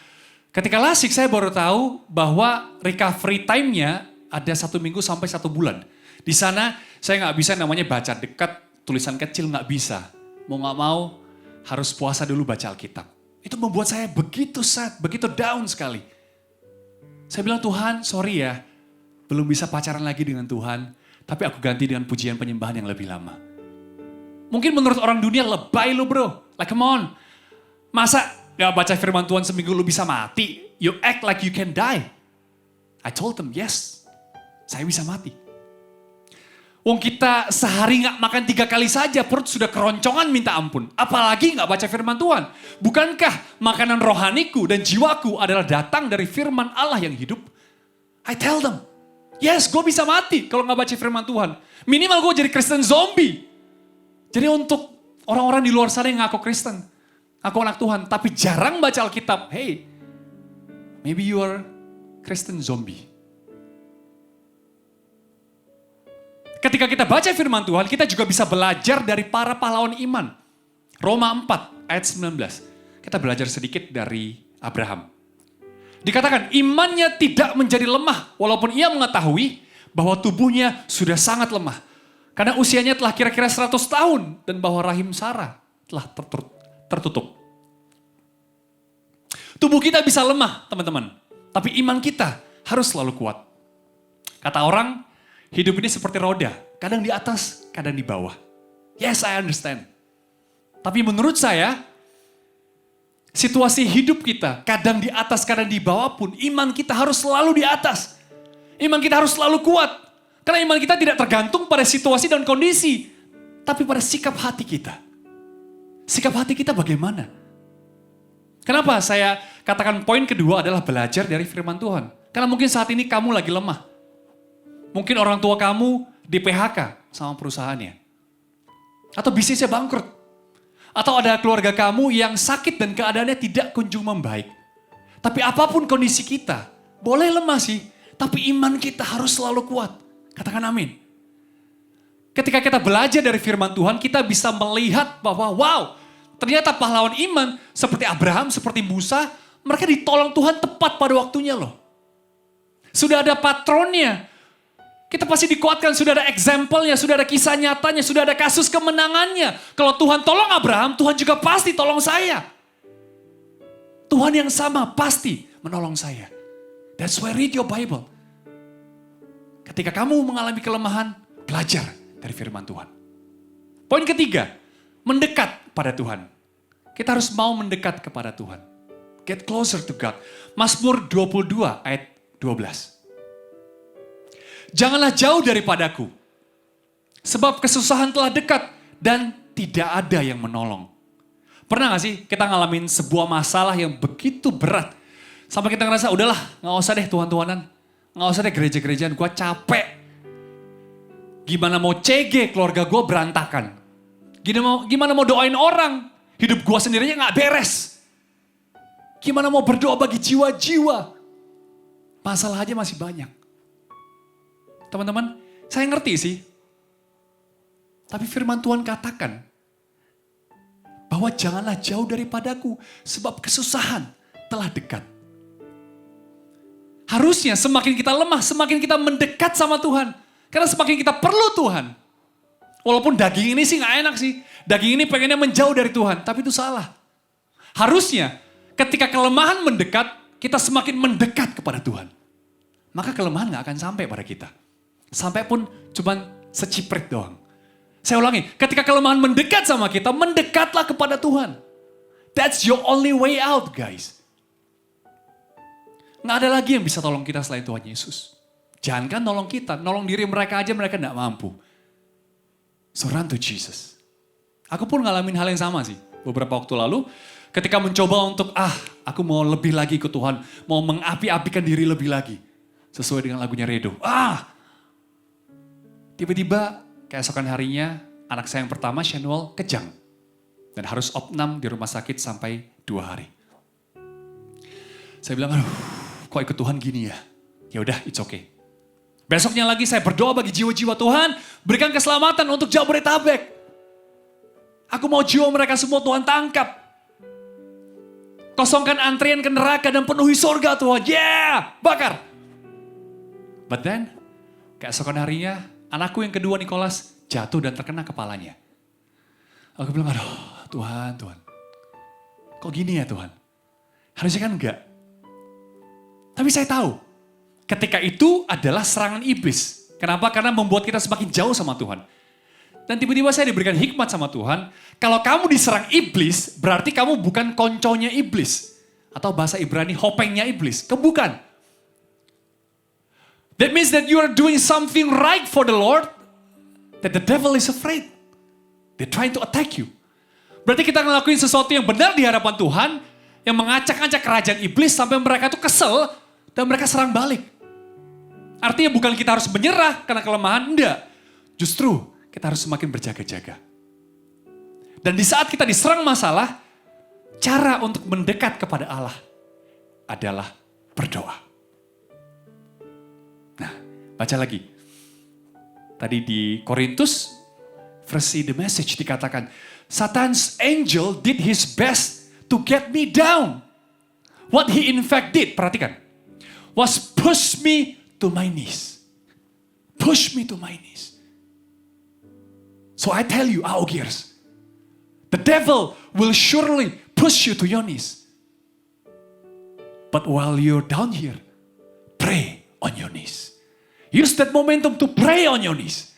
ketika lasik saya baru tahu bahwa recovery time-nya ada 1 minggu sampai 1 bulan. Di sana saya nggak bisa namanya baca dekat, tulisan kecil nggak bisa. Mau nggak mau harus puasa dulu baca Alkitab. Itu membuat saya begitu sad, begitu down sekali. Saya bilang, Tuhan sorry ya, belum bisa pacaran lagi dengan Tuhan. Tapi aku ganti dengan pujian penyembahan yang lebih lama. Mungkin menurut orang dunia lebay lu bro. Like come on. Masa gak baca firman Tuhan seminggu lu bisa mati? You act like you can die. I told them, yes. Saya bisa mati. Wong kita sehari gak makan 3 kali saja, perut sudah keroncongan minta ampun. Apalagi gak baca firman Tuhan. Bukankah makanan rohaniku dan jiwaku adalah datang dari firman Allah yang hidup? I tell them, yes gue bisa mati kalau gak baca firman Tuhan. Minimal gue jadi Kristen zombie. Jadi untuk orang-orang di luar sana yang ngaku Kristen, ngaku anak Tuhan, tapi jarang baca Alkitab. Hey, maybe you are Kristen zombie. Ketika kita baca firman Tuhan, kita juga bisa belajar dari para pahlawan iman. Roma 4 ayat 19. Kita belajar sedikit dari Abraham. Dikatakan imannya tidak menjadi lemah walaupun ia mengetahui bahwa tubuhnya sudah sangat lemah. Karena usianya telah kira-kira 100 tahun dan bahwa rahim Sarah telah tertutup. Tubuh kita bisa lemah teman-teman. Tapi iman kita harus selalu kuat. Kata orang, hidup ini seperti roda, kadang di atas, kadang di bawah. Yes, I understand. Tapi menurut saya, situasi hidup kita, kadang di atas, kadang di bawah pun, iman kita harus selalu di atas. Iman kita harus selalu kuat. Karena iman kita tidak tergantung pada situasi dan kondisi, tapi pada sikap hati kita. Sikap hati kita bagaimana? Kenapa saya Katakan poin kedua adalah belajar dari firman Tuhan. Karena mungkin saat ini kamu lagi lemah. Mungkin orang tua kamu di PHK sama perusahaannya. Atau bisnisnya bangkrut. Atau ada keluarga kamu yang sakit dan keadaannya tidak kunjung membaik. Tapi apapun kondisi kita, boleh lemah sih, tapi iman kita harus selalu kuat. Katakan amin. Ketika kita belajar dari firman Tuhan, kita bisa melihat bahwa wow, ternyata pahlawan iman seperti Abraham, seperti Musa, mereka ditolong Tuhan tepat pada waktunya loh. Sudah ada patronnya. Kita pasti dikuatkan, sudah ada example-nya, sudah ada kisah nyatanya, sudah ada kasus kemenangannya. Kalau Tuhan tolong Abraham, Tuhan juga pasti tolong saya. Tuhan yang sama pasti menolong saya. That's why read your Bible. Ketika kamu mengalami kelemahan, belajar dari firman Tuhan. Poin ketiga, mendekat pada Tuhan. Kita harus mau mendekat kepada Tuhan. Get closer to God. Mazmur 22 ayat 12. Janganlah jauh daripadaku, sebab kesusahan telah dekat dan tidak ada yang menolong. Pernah gak sih kita ngalamin sebuah masalah yang begitu berat, sampai kita ngerasa udahlah gak usah deh Tuhan-Tuhanan, gak usah deh gereja-gerejaan, gue capek. Gimana mau CG keluarga gue berantakan. Gimana mau doain orang, hidup gue sendirinya gak beres. Gimana mau berdoa bagi jiwa-jiwa, masalah aja masih banyak. Teman-teman, saya ngerti sih. Tapi firman Tuhan katakan bahwa janganlah jauh daripadaku sebab kesusahan telah dekat. Harusnya semakin kita lemah, semakin kita mendekat sama Tuhan. Karena semakin kita perlu Tuhan. Walaupun daging ini sih gak enak sih. Daging ini pengennya menjauh dari Tuhan, tapi itu salah. Harusnya ketika kelemahan mendekat, kita semakin mendekat kepada Tuhan. Maka kelemahan gak akan sampai pada kita. Sampai pun cuman seciprit doang. Saya ulangi, ketika kelemahan mendekat sama kita, mendekatlah kepada Tuhan. That's your only way out, guys. Nggak ada lagi yang bisa tolong kita selain Tuhan Yesus. Jangankan nolong kita, nolong diri mereka aja mereka nggak mampu. So run to Jesus. Aku pun ngalamin hal yang sama sih. Beberapa waktu lalu, ketika mencoba untuk, aku mau lebih lagi ke Tuhan. Mau mengapi-apikan diri lebih lagi. Sesuai dengan lagunya Redo. Tiba-tiba keesokan harinya anak saya yang pertama, Shanuel, kejang. Dan harus opnam di rumah sakit sampai 2 hari. Saya bilang, kok ikut Tuhan gini ya? Ya udah, it's okay. Besoknya lagi saya berdoa bagi jiwa-jiwa Tuhan, berikan keselamatan untuk Jabodetabek. Aku mau jiwa mereka semua Tuhan tangkap. Kosongkan antrian ke neraka dan penuhi surga Tuhan. Yeah, bakar. But then, keesokan harinya, anakku yang kedua Nicholas jatuh dan terkena kepalanya. Aku bilang, Tuhan. Kok gini ya Tuhan? Harusnya kan enggak. Tapi saya tahu, ketika itu adalah serangan iblis. Kenapa? Karena membuat kita semakin jauh sama Tuhan. Dan tiba-tiba saya diberikan hikmat sama Tuhan. Kalau kamu diserang iblis, berarti kamu bukan konconya iblis. Atau bahasa Ibrani, hopengnya iblis. Bukan. That means that you are doing something right for the Lord, that the devil is afraid. They're trying to attack you. Berarti kita ngelakuin sesuatu yang benar di hadapan Tuhan, yang mengacak-acak kerajaan iblis sampai mereka tuh kesel, dan mereka serang balik. Artinya bukan kita harus menyerah karena kelemahan, enggak. Justru kita harus semakin berjaga-jaga. Dan di saat kita diserang masalah, cara untuk mendekat kepada Allah adalah berdoa. Nah, baca lagi. Tadi di Korintus, versi The Message dikatakan, Satan's angel did his best to get me down. What he in fact did, perhatikan, was push me to my knees. Push me to my knees. So I tell you, Aogiers, the devil will surely push you to your knees. But while you're down here, pray on your knees. Use that momentum to pray on your knees.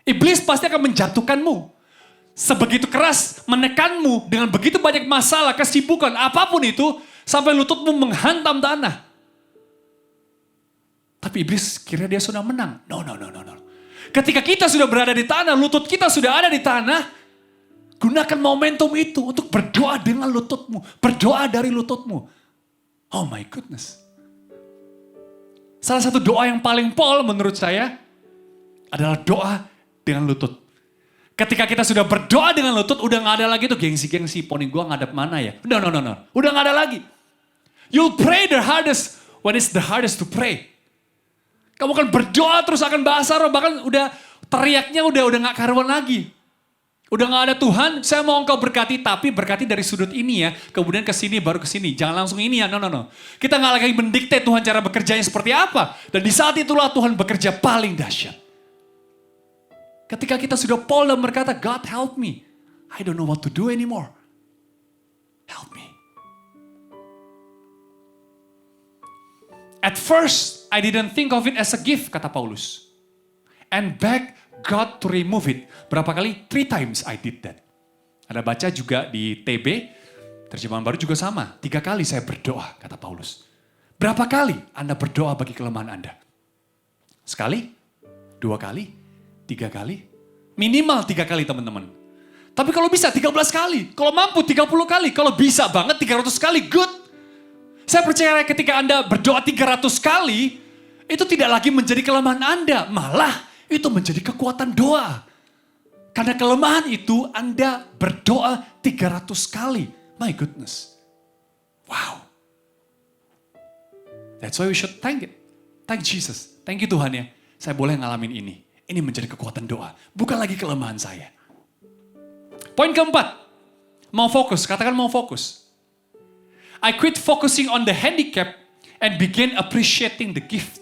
Iblis pasti akan menjatuhkanmu. Sebegitu keras menekanmu dengan begitu banyak masalah, kesibukan, apapun itu, sampai lututmu menghantam tanah. Tapi iblis kira dia sudah menang. No. Ketika kita sudah berada di tanah, lutut kita sudah ada di tanah, gunakan momentum itu untuk berdoa dengan lututmu. Berdoa dari lututmu. Oh my goodness. Salah satu doa yang paling pol menurut saya adalah doa dengan lutut. Ketika kita sudah berdoa dengan lutut, udah gak ada lagi tuh gengsi-gengsi, poni gue ngadep mana ya? No. Udah gak ada lagi. You'll pray the hardest when it's the hardest to pray. Kamu akan berdoa terus akan bahasa roh, bahkan udah teriaknya udah gak karuan lagi. Udah gak ada Tuhan, saya mau engkau berkati, tapi berkati dari sudut ini ya, kemudian ke sini baru ke sini. Jangan langsung ini ya, no. Kita gak lagi mendikte Tuhan cara bekerjanya seperti apa. Dan di saat itulah Tuhan bekerja paling dahsyat. Ketika kita sudah pol dan berkata, God help me. I don't know what to do anymore. Help me. At first, I didn't think of it as a gift, kata Paulus. And begged God to remove it. Berapa kali? 3 times I did that. Ada baca juga di TB, terjemahan baru juga sama. 3 kali saya berdoa, kata Paulus. Berapa kali Anda berdoa bagi kelemahan Anda? Sekali? 2 kali? 3 kali? Minimal 3 kali teman-teman. Tapi kalau bisa 13 kali. Kalau mampu 30 kali. Kalau bisa banget 300 kali, good. Saya percaya ketika Anda berdoa 300 kali, itu tidak lagi menjadi kelemahan Anda. Malah itu menjadi kekuatan doa. Karena kelemahan itu Anda berdoa 300 kali. My goodness. Wow. That's why we should thank it. Thank Jesus. Thank you Tuhan ya. Saya boleh ngalamin ini. Ini menjadi kekuatan doa. Bukan lagi kelemahan saya. Poin keempat. Mau fokus. Katakan mau fokus. I quit focusing on the handicap and began appreciating the gift.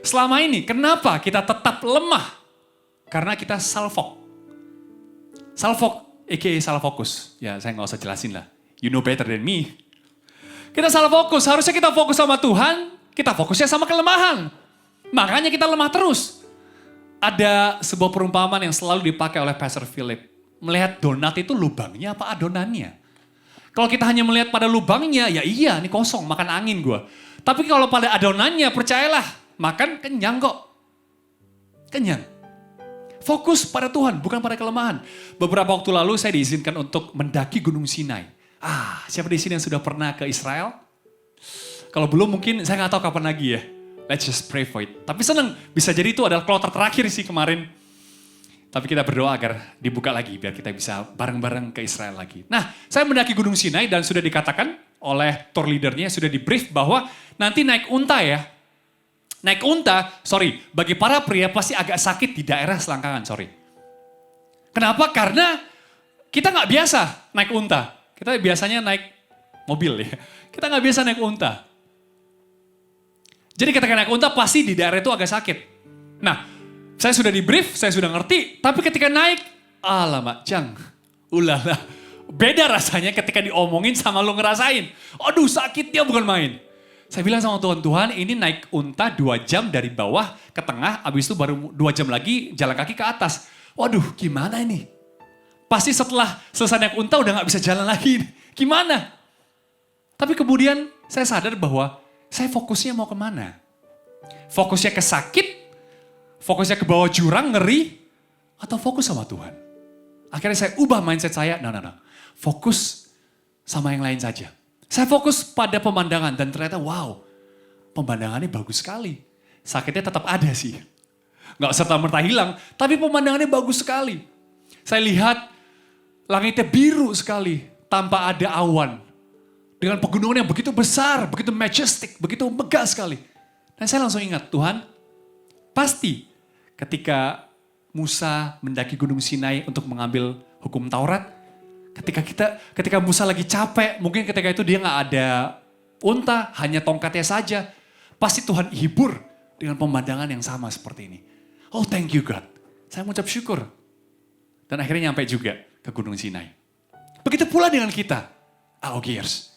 Selama ini, kenapa kita tetap lemah? Karena kita salfok. Salfok, aka salah fokus. Ya, saya nggak usah jelasin lah. You know better than me. Kita salah fokus. Harusnya kita fokus sama Tuhan, kita fokusnya sama kelemahan. Makanya kita lemah terus. Ada sebuah perumpamaan yang selalu dipakai oleh Pastor Philip. Melihat donat itu lubangnya apa adonannya? Kalau kita hanya melihat pada lubangnya, ya iya, ini kosong, makan angin gue. Tapi kalau pada adonannya, percayalah, makan kenyang kok. Kenyang. Fokus pada Tuhan, bukan pada kelemahan. Beberapa waktu lalu saya diizinkan untuk mendaki Gunung Sinai. Siapa di sini yang sudah pernah ke Israel? Kalau belum mungkin saya nggak tahu kapan lagi ya. Let's just pray for it. Tapi senang, bisa jadi itu adalah kloter terakhir sih kemarin. Tapi kita berdoa agar dibuka lagi, biar kita bisa bareng-bareng ke Israel lagi. Nah, saya mendaki Gunung Sinai dan sudah dikatakan oleh tour leadernya, sudah di brief bahwa nanti naik unta ya. Naik unta, bagi para pria pasti agak sakit di daerah selangkangan, Kenapa? Karena kita nggak biasa naik unta. Kita biasanya naik mobil ya. Kita nggak biasa naik unta. Jadi ketika naik unta pasti di daerah itu agak sakit. Nah, saya sudah di brief, saya sudah ngerti. Tapi ketika naik, alamak, ulala. Beda rasanya ketika diomongin sama lo ngerasain. Aduh sakitnya bukan main. Saya bilang sama Tuhan, ini naik unta 2 jam dari bawah ke tengah, habis itu baru 2 jam lagi jalan kaki ke atas. Waduh, gimana ini? Pasti setelah selesai naik unta udah gak bisa jalan lagi. Gimana? Tapi kemudian saya sadar bahwa saya fokusnya mau kemana? Fokusnya ke sakit? Fokusnya ke bawah jurang, ngeri? Atau fokus sama Tuhan? Akhirnya saya ubah mindset saya, no. Fokus sama yang lain saja. Saya fokus pada pemandangan dan ternyata wow, pemandangannya bagus sekali. Sakitnya tetap ada sih. Nggak serta-merta hilang, tapi pemandangannya bagus sekali. Saya lihat langitnya biru sekali, tanpa ada awan. Dengan pegunungan yang begitu besar, begitu majestic, begitu megah sekali. Dan saya langsung ingat, Tuhan, pasti ketika Musa mendaki Gunung Sinai untuk mengambil hukum Taurat, ketika Musa lagi capek, mungkin ketika itu dia nggak ada unta, hanya tongkatnya saja. Pasti Tuhan hibur dengan pemandangan yang sama seperti ini. Oh thank you God, saya mengucap syukur. Dan akhirnya nyampe juga ke Gunung Sinai. Begitu pula dengan kita, AOGers.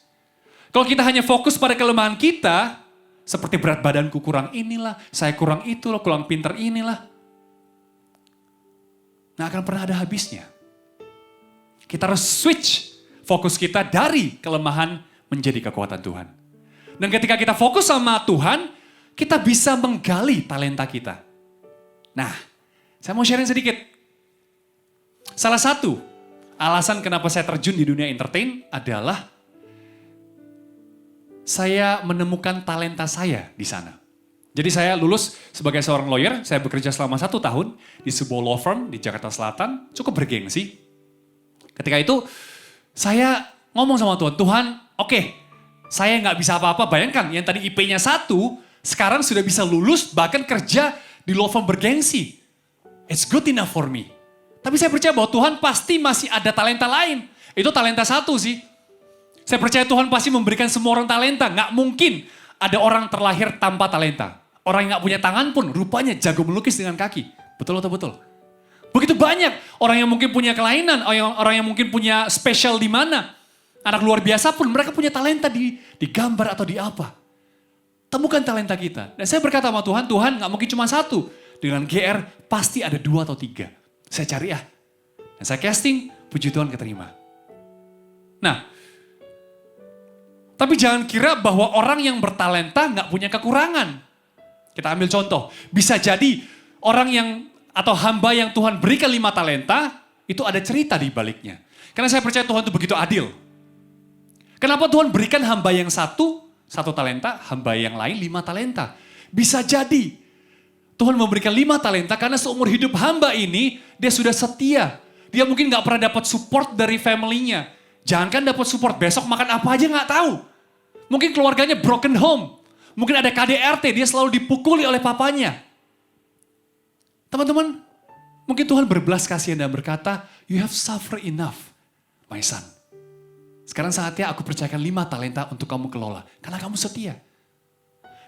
Kalau kita hanya fokus pada kelemahan kita, seperti berat badanku kurang inilah, saya kurang itulah, kurang pinter inilah. Nggak akan pernah ada habisnya. Kita harus switch fokus kita dari kelemahan menjadi kekuatan Tuhan. Dan ketika kita fokus sama Tuhan, kita bisa menggali talenta kita. Nah, saya mau sharing sedikit. Salah satu alasan kenapa saya terjun di dunia entertain adalah saya menemukan talenta saya di sana. Jadi saya lulus sebagai seorang lawyer, saya bekerja selama 1 tahun di sebuah law firm di Jakarta Selatan, cukup bergengsi. Ketika itu saya ngomong sama Tuhan, Tuhan oke, saya nggak bisa apa-apa, bayangkan yang tadi IP-nya 1, sekarang sudah bisa lulus bahkan kerja di law firm bergengsi. It's good enough for me. Tapi saya percaya bahwa Tuhan pasti masih ada talenta lain. Itu talenta 1 sih. Saya percaya Tuhan pasti memberikan semua orang talenta, nggak mungkin ada orang terlahir tanpa talenta. Orang yang gak punya tangan pun rupanya jago melukis dengan kaki. Betul atau betul? Begitu banyak orang yang mungkin punya kelainan, orang yang mungkin punya spesial di mana. Anak luar biasa pun mereka punya talenta di gambar atau di apa. Temukan talenta kita. Dan saya berkata sama Tuhan, Tuhan gak mungkin cuma 1. Dengan GR pasti ada 2 atau 3. Saya cari ya. Dan saya casting, puji Tuhan keterima. Nah, tapi jangan kira bahwa orang yang bertalenta gak punya kekurangan. Kita ambil contoh, bisa jadi orang yang atau hamba yang Tuhan berikan 5 talenta, itu ada cerita di baliknya. Karena saya percaya Tuhan itu begitu adil. Kenapa Tuhan berikan hamba yang 1 talenta, hamba yang lain 5 talenta? Bisa jadi Tuhan memberikan 5 talenta karena seumur hidup hamba ini, dia sudah setia. Dia mungkin gak pernah dapat support dari family-nya. Jangankan dapat support, besok makan apa aja gak tahu. Mungkin keluarganya broken home. Mungkin ada KDRT, dia selalu dipukuli oleh papanya. Teman-teman, mungkin Tuhan berbelas kasihan dan berkata, you have suffered enough, my son. Sekarang saatnya aku percayakan 5 talenta untuk kamu kelola. Karena kamu setia.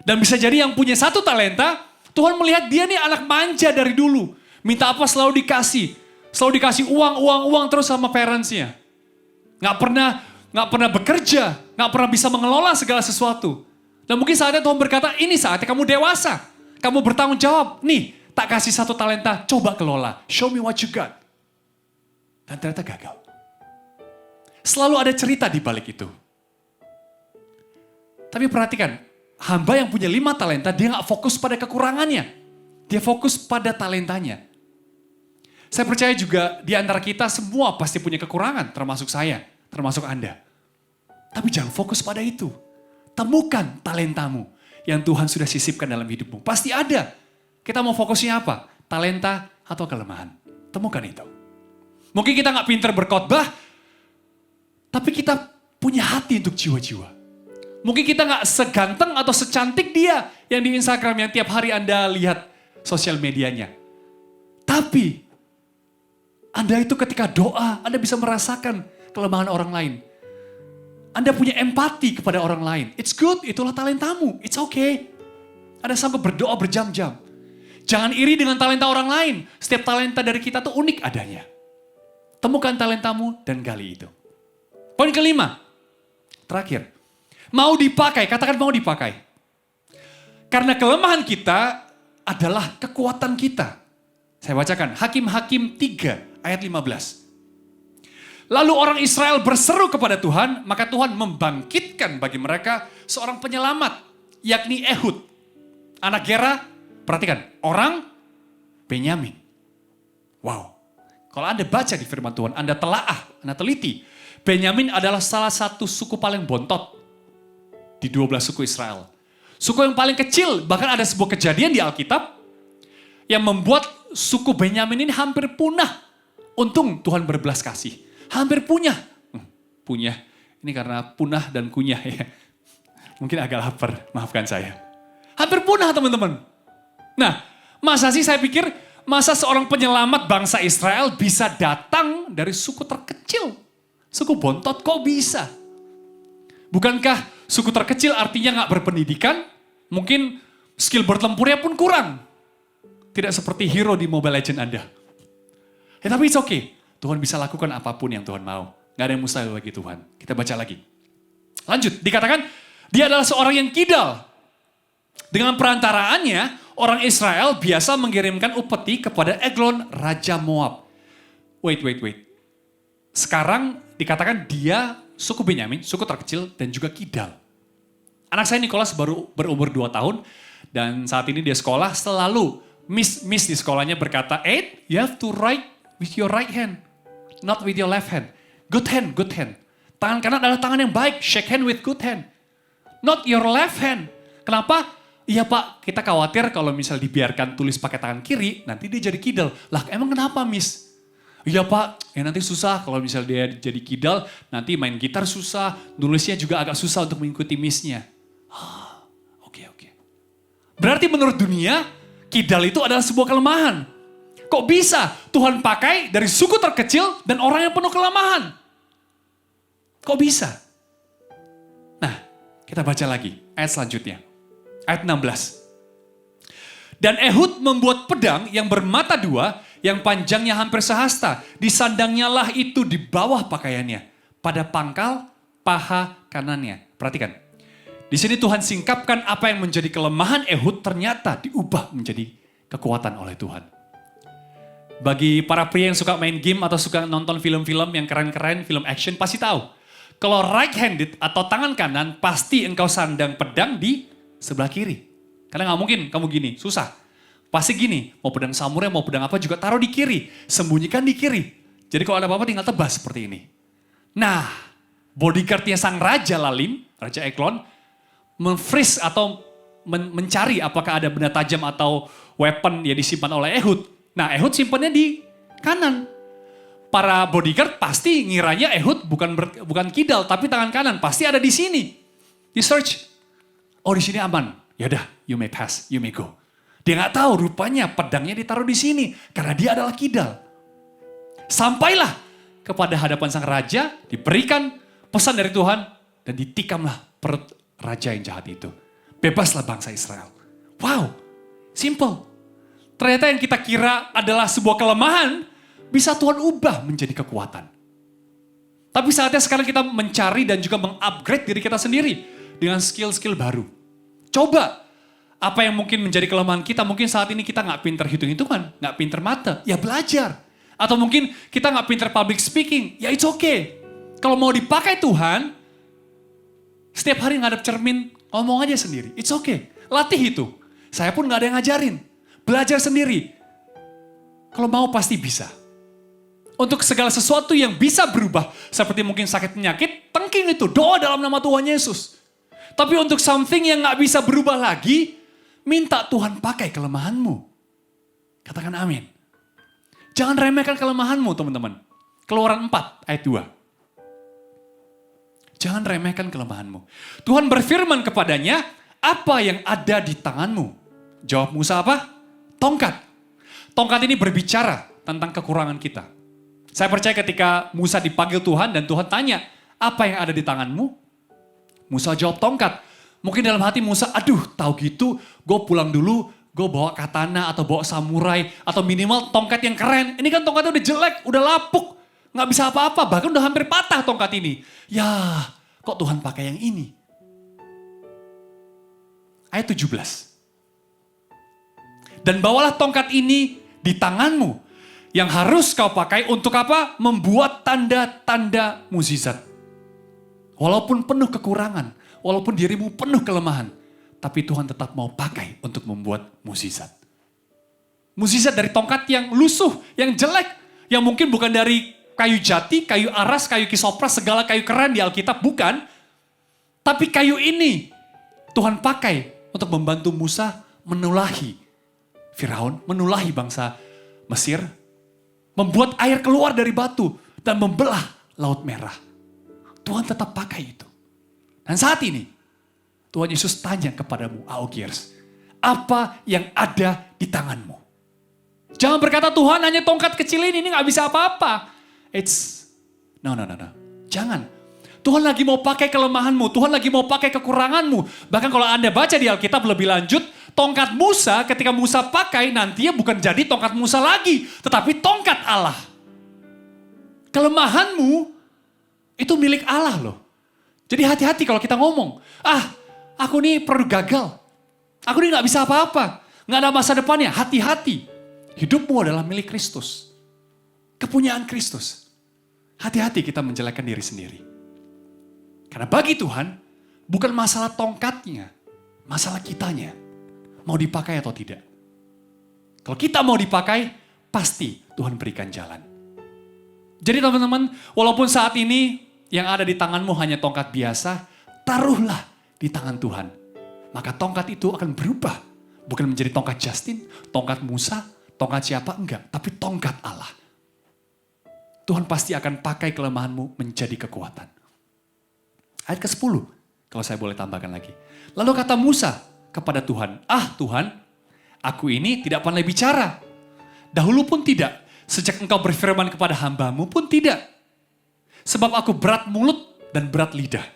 Dan bisa jadi yang punya 1 talenta, Tuhan melihat dia nih anak manja dari dulu. Minta apa selalu dikasih. Selalu dikasih uang terus sama parentsnya. Gak pernah bekerja, gak pernah bisa mengelola segala sesuatu. Dan mungkin saatnya Tuhan berkata, ini saatnya kamu dewasa. Kamu bertanggung jawab. Nih, tak kasih 1 talenta, coba kelola. Show me what you got. Dan ternyata gagal. Selalu ada cerita di balik itu. Tapi perhatikan, hamba yang punya 5 talenta, dia gak fokus pada kekurangannya. Dia fokus pada talentanya. Saya percaya juga di antara kita semua pasti punya kekurangan, termasuk saya, termasuk Anda. Tapi jangan fokus pada itu. Temukan talentamu yang Tuhan sudah sisipkan dalam hidupmu. Pasti ada. Kita mau fokusnya apa? Talenta atau kelemahan? Temukan itu. Mungkin kita gak pinter berkhotbah, tapi kita punya hati untuk jiwa-jiwa. Mungkin kita gak seganteng atau secantik dia yang di Instagram yang tiap hari Anda lihat sosial medianya. Tapi Anda itu ketika doa, Anda bisa merasakan kelemahan orang lain. Anda punya empati kepada orang lain. It's good, itulah talentamu. It's okay. Anda sanggup berdoa berjam-jam. Jangan iri dengan talenta orang lain. Setiap talenta dari kita tuh unik adanya. Temukan talentamu dan gali itu. Poin kelima. Terakhir. Mau dipakai, katakan mau dipakai. Karena kelemahan kita adalah kekuatan kita. Saya bacakan, Hakim-Hakim 3 ayat 15. Lalu orang Israel berseru kepada Tuhan, maka Tuhan membangkitkan bagi mereka seorang penyelamat, yakni Ehud. Anak Gera, perhatikan, orang Benyamin. Wow, kalau Anda baca di firman Tuhan, Anda telaah, Anda teliti. Benyamin adalah salah satu suku paling bontot di 12 suku Israel. Suku yang paling kecil, bahkan ada sebuah kejadian di Alkitab yang membuat suku Benyamin ini hampir punah. Untung Tuhan berbelas kasih. Hampir punya. Punya. Ini karena punah dan kunyah ya. Mungkin agak lapar, maafkan saya. Hampir punah teman-teman. Nah, masa sih saya pikir, masa seorang penyelamat bangsa Israel bisa datang dari suku terkecil? Suku bontot kok bisa? Bukankah suku terkecil artinya gak berpendidikan? Mungkin skill bertempurnya pun kurang. Tidak seperti hero di Mobile Legends Anda. Ya tapi it's okay. Tuhan bisa lakukan apapun yang Tuhan mau. Gak ada yang mustahil bagi Tuhan. Kita baca lagi. Lanjut, dikatakan dia adalah seorang yang kidal. Dengan perantaraannya, orang Israel biasa mengirimkan upeti kepada Eglon, Raja Moab. Wait. Sekarang dikatakan dia suku Benyamin, suku terkecil dan juga kidal. Anak saya Nicholas baru berumur 2 tahun. Dan saat ini dia sekolah selalu, Miss di sekolahnya berkata, Ed, you have to write with your right hand. Not with your left hand. Good hand. Tangan kanan adalah tangan yang baik. Shake hand with good hand. not your left hand. Kenapa? Iya Pak, kita khawatir kalau misal dibiarkan tulis pakai tangan kiri, nanti dia jadi kidal. Lah emang kenapa Miss? Iya Pak, ya nanti susah kalau misal dia jadi kidal, nanti main gitar susah, nulisnya juga agak susah untuk mengikuti Miss-nya. Oke. Berarti menurut dunia, kidal itu adalah sebuah kelemahan. Kok bisa Tuhan pakai dari suku terkecil dan orang yang penuh kelemahan? Kok bisa? Nah, kita baca lagi ayat selanjutnya. Ayat 16. Dan Ehud membuat pedang yang bermata dua, yang panjangnya hampir sehasta. Disandangnya lah itu di bawah pakaiannya, pada pangkal paha kanannya. Perhatikan. Di sini Tuhan singkapkan apa yang menjadi kelemahan Ehud ternyata diubah menjadi kekuatan oleh Tuhan. Bagi para pria yang suka main game atau suka nonton film-film yang keren-keren, film action pasti tahu. Kalau right-handed atau tangan kanan, pasti engkau sandang pedang di sebelah kiri. Karena gak mungkin kamu gini, susah. Pasti gini, mau pedang samurai, mau pedang apa juga taruh di kiri. Sembunyikan di kiri. Jadi kalau ada apa-apa tinggal tebas seperti ini. Nah, bodyguardnya sang Raja Lalim, Raja Eglon, memfreeze atau mencari apakah ada benda tajam atau weapon yang disimpan oleh Ehud. Nah, Ehud simpannya di kanan. Para bodyguard pasti ngiranya Ehud bukan kidal, tapi tangan kanan. Pasti ada di sini. Di search. Oh di sini aman. Yaudah, you may pass, you may go. Dia nggak tahu rupanya pedangnya ditaruh di sini. Karena dia adalah kidal. Sampailah kepada hadapan sang raja, diberikan pesan dari Tuhan. Dan ditikamlah perut raja yang jahat itu. Bebaslah bangsa Israel. Wow, simple. Ternyata yang kita kira adalah sebuah kelemahan, bisa Tuhan ubah menjadi kekuatan. Tapi saatnya sekarang kita mencari dan juga mengupgrade diri kita sendiri dengan skill-skill baru. Coba apa yang mungkin menjadi kelemahan kita, mungkin saat ini kita nggak pinter hitung-hitungan, nggak pinter mata, ya belajar. Atau mungkin kita nggak pinter public speaking, ya it's okay. Kalau mau dipakai Tuhan, setiap hari ngadep cermin, ngomong aja sendiri, it's okay. Latih itu. Saya pun nggak ada yang ngajarin. Belajar sendiri. Kalau mau pasti bisa. Untuk segala sesuatu yang bisa berubah. Seperti mungkin sakit penyakit, tengking itu. Doa dalam nama Tuhan Yesus. Tapi untuk something yang gak bisa berubah lagi, minta Tuhan pakai kelemahanmu. Katakan amin. Jangan remehkan kelemahanmu teman-teman. Keluaran 4 ayat 2. Jangan remehkan kelemahanmu. Tuhan berfirman kepadanya, apa yang ada di tanganmu? Jawab Musa apa? Tongkat. Tongkat ini berbicara tentang kekurangan kita. Saya percaya ketika Musa dipanggil Tuhan dan Tuhan tanya, apa yang ada di tanganmu? Musa jawab tongkat. Mungkin dalam hati Musa, aduh tahu gitu, gue pulang dulu, gue bawa katana atau bawa samurai, atau minimal tongkat yang keren. Ini kan tongkatnya udah jelek, udah lapuk, gak bisa apa-apa, bahkan udah hampir patah tongkat ini. Ya, kok Tuhan pakai yang ini? Ayat 17. Dan bawalah tongkat ini di tanganmu, yang harus kau pakai untuk apa? Membuat tanda-tanda mukjizat. Walaupun penuh kekurangan, walaupun dirimu penuh kelemahan, tapi Tuhan tetap mau pakai untuk membuat mukjizat. Mukjizat dari tongkat yang lusuh, yang jelek, yang mungkin bukan dari kayu jati, kayu aras, kayu kisopras, segala kayu keren di Alkitab, bukan. Tapi kayu ini Tuhan pakai untuk membantu Musa menulahi Firaun, menulahi bangsa Mesir, membuat air keluar dari batu dan membelah Laut Merah. Tuhan tetap pakai itu. Dan saat ini Tuhan Yesus tanya kepadamu, Aogiers, apa yang ada di tanganmu? Jangan berkata Tuhan hanya tongkat kecil ini gak bisa apa-apa. No. Jangan. Tuhan lagi mau pakai kelemahanmu, Tuhan lagi mau pakai kekuranganmu. Bahkan kalau Anda baca di Alkitab lebih lanjut, tongkat Musa ketika Musa pakai nantinya bukan jadi tongkat Musa lagi, tetapi tongkat Allah. Kelemahanmu itu milik Allah loh. Jadi hati-hati kalau kita ngomong, aku nih produk gagal. Aku nih gak bisa apa-apa, gak ada masa depannya. Hati-hati, hidupmu adalah milik Kristus. Kepunyaan Kristus. Hati-hati kita menjelekkan diri sendiri. Karena bagi Tuhan, bukan masalah tongkatnya, masalah kitanya. Mau dipakai atau tidak. Kalau kita mau dipakai, pasti Tuhan berikan jalan. Jadi teman-teman, walaupun saat ini yang ada di tanganmu hanya tongkat biasa, taruhlah di tangan Tuhan, maka tongkat itu akan berubah. Bukan menjadi tongkat Justin, tongkat Musa, tongkat siapa, enggak. Tapi tongkat Allah. Tuhan pasti akan pakai kelemahanmu menjadi kekuatan. Ayat ke-10, kalau saya boleh tambahkan lagi. Lalu kata Musa kepada Tuhan, Tuhan, aku ini tidak pandai bicara. Dahulu pun tidak, sejak engkau berfirman kepada hambamu pun tidak. Sebab aku berat mulut dan berat lidah.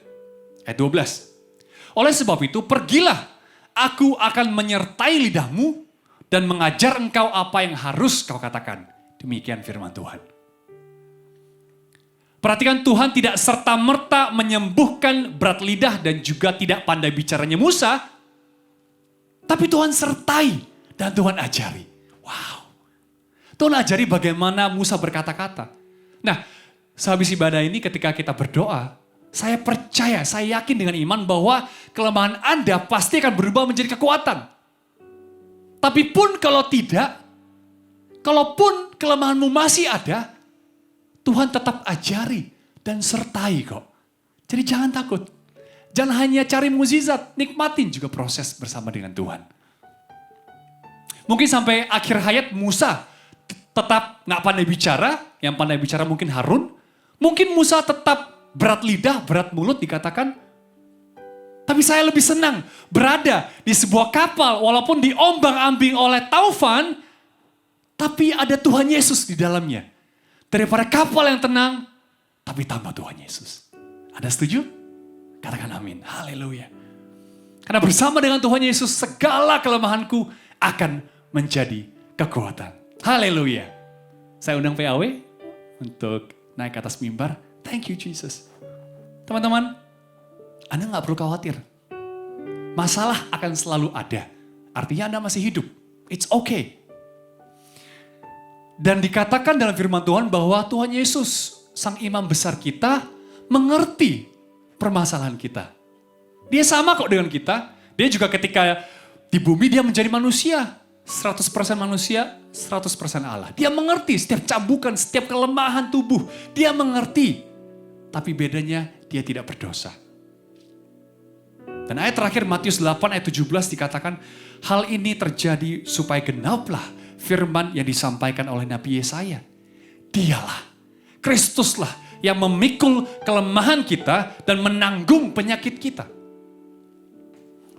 Ayat 12. Oleh sebab itu, pergilah. Aku akan menyertai lidahmu dan mengajar engkau apa yang harus kau katakan. Demikian firman Tuhan. Perhatikan, Tuhan tidak serta-merta menyembuhkan berat lidah dan juga tidak pandai bicaranya Musa. Tapi Tuhan sertai dan Tuhan ajari. Wow. Tuhan ajari bagaimana Musa berkata-kata. Nah, sehabis ibadah ini ketika kita berdoa, saya percaya, saya yakin dengan iman bahwa kelemahan Anda pasti akan berubah menjadi kekuatan. Tapi pun kalau tidak, kalaupun kelemahanmu masih ada, Tuhan tetap ajari dan sertai kok. Jadi jangan takut. Jangan hanya cari mukjizat, nikmatin juga proses bersama dengan Tuhan. Mungkin sampai akhir hayat Musa tetap gak pandai bicara, yang pandai bicara mungkin Harun. Mungkin Musa tetap berat lidah, berat mulut dikatakan. Tapi saya lebih senang berada di sebuah kapal walaupun diombang-ambing oleh taufan, tapi ada Tuhan Yesus di dalamnya. Daripada kapal yang tenang, tapi tanpa Tuhan Yesus. Ada setuju? Katakan amin. Haleluya. Karena bersama dengan Tuhan Yesus, segala kelemahanku akan menjadi kekuatan. Haleluya. Saya undang PAW untuk naik ke atas mimbar. Thank you Jesus. Teman-teman, Anda gak perlu khawatir. Masalah akan selalu ada. Artinya Anda masih hidup. It's okay. Dan dikatakan dalam firman Tuhan bahwa Tuhan Yesus, Sang Imam Besar kita, mengerti permasalahan kita. Dia sama kok dengan kita. Dia juga ketika di bumi dia menjadi manusia. 100% manusia, 100% Allah. Dia mengerti setiap cambukan, setiap kelemahan tubuh. Dia mengerti. Tapi bedanya dia tidak berdosa. Dan ayat terakhir Matius 8 ayat 17 dikatakan, hal ini terjadi supaya genaplah firman yang disampaikan oleh Nabi Yesaya. Dialah, Kristuslah yang memikul kelemahan kita dan menanggung penyakit kita.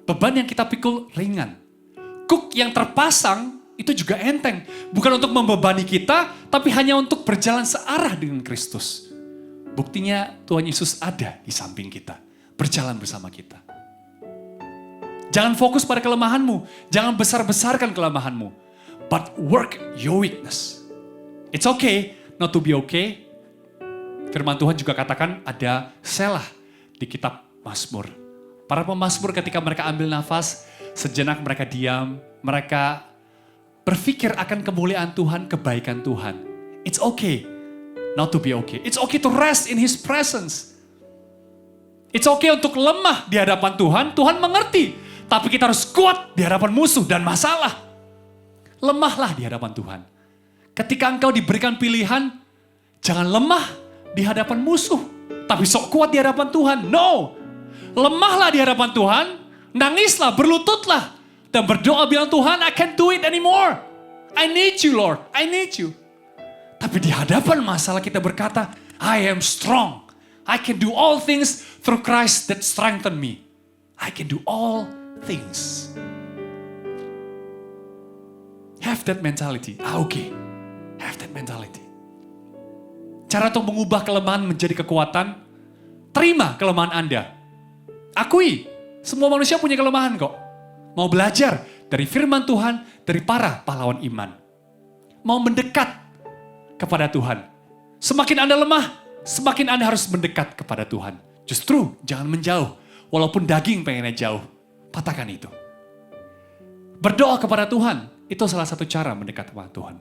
Beban yang kita pikul ringan. Kuk yang terpasang itu juga enteng. Bukan untuk membebani kita, tapi hanya untuk berjalan searah dengan Kristus. Buktinya Tuhan Yesus ada di samping kita. Berjalan bersama kita. Jangan fokus pada kelemahanmu. Jangan besar-besarkan kelemahanmu. But work your weakness. It's okay not to be okay. Firman Tuhan juga katakan ada Selah di kitab Mazmur. Para pemazmur ketika mereka ambil nafas, sejenak mereka diam. Mereka berpikir akan kemuliaan Tuhan, kebaikan Tuhan. It's okay not to be okay. It's okay to rest in His presence. It's okay untuk lemah di hadapan Tuhan. Tuhan mengerti. Tapi kita harus kuat di hadapan musuh dan masalah. Lemahlah di hadapan Tuhan. Ketika engkau diberikan pilihan, jangan lemah di hadapan musuh. Tapi sok kuat di hadapan Tuhan. No. Lemahlah di hadapan Tuhan. Nangislah, berlututlah. Dan berdoa bilang, Tuhan, I can't do it anymore. I need you, Lord. I need you. Tapi di hadapan masalah kita berkata, I am strong. I can do all things through Christ that strengthen me. I can do all things. Have that mentality. Okay. Have that mentality. Cara untuk mengubah kelemahan menjadi kekuatan, terima kelemahan Anda. Akui, semua manusia punya kelemahan kok. Mau belajar dari firman Tuhan, dari para pahlawan iman. Mau mendekat kepada Tuhan. Semakin Anda lemah, semakin Anda harus mendekat kepada Tuhan. Justru jangan menjauh. Walaupun daging pengennya jauh. Patahkan itu. Berdoa kepada Tuhan. Itu salah satu cara mendekat kepada Tuhan.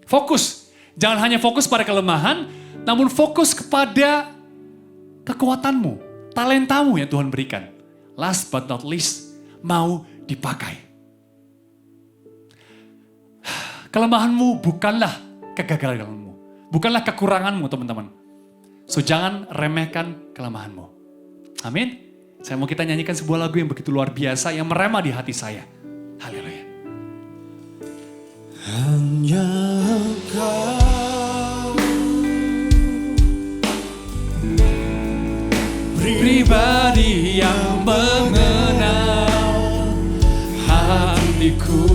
Fokus. Jangan hanya fokus pada kelemahan. Namun fokus kepada kekuatanmu. Talentamu yang Tuhan berikan. Last but not least. Mau dipakai. Kelemahanmu bukanlah kegagalanmu. Bukanlah kekuranganmu teman-teman. So jangan remehkan kelemahanmu. Amin. Saya mau kita nyanyikan sebuah lagu yang begitu luar biasa, yang merema di hati saya. Haleluya. Hanya Engkau Pribadi yang mengenal hatiku,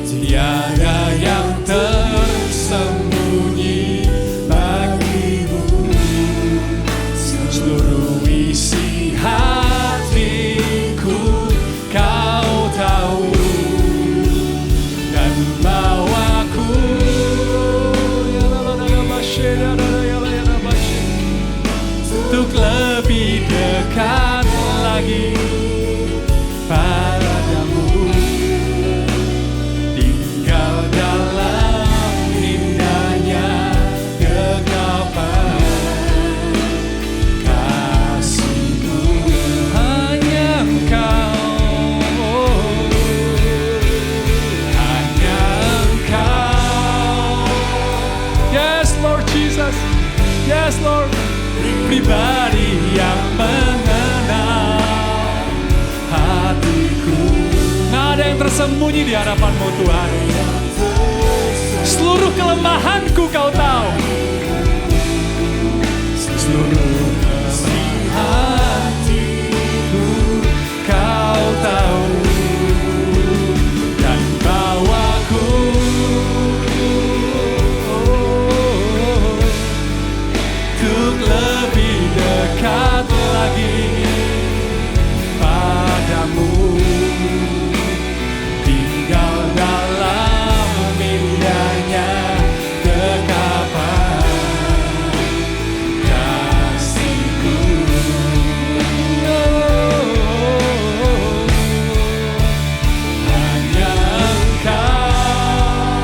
tiada yang tersembunyi bagimu. Seluruh isi hatiku Kau tahu, dan bawaku untuk lebih dekat lagi padamu, tinggal dalam indahnya dekapan kasih-Mu. Hanya Engkau, hanya Engkau. Yes Lord Jesus, yes Lord. Pribadi yang mengenal hatiku. Nggak ada yang tersembunyi di hadapan-Mu Tuhan. Seluruh kelemahanku Kau tahu. Seluruh isi hatiku Kau tahu, dan bawaku untuk lebih dekat lagi padamu, tinggal dalam indahnya dekapan kasih-Ku. Hanya Engkau,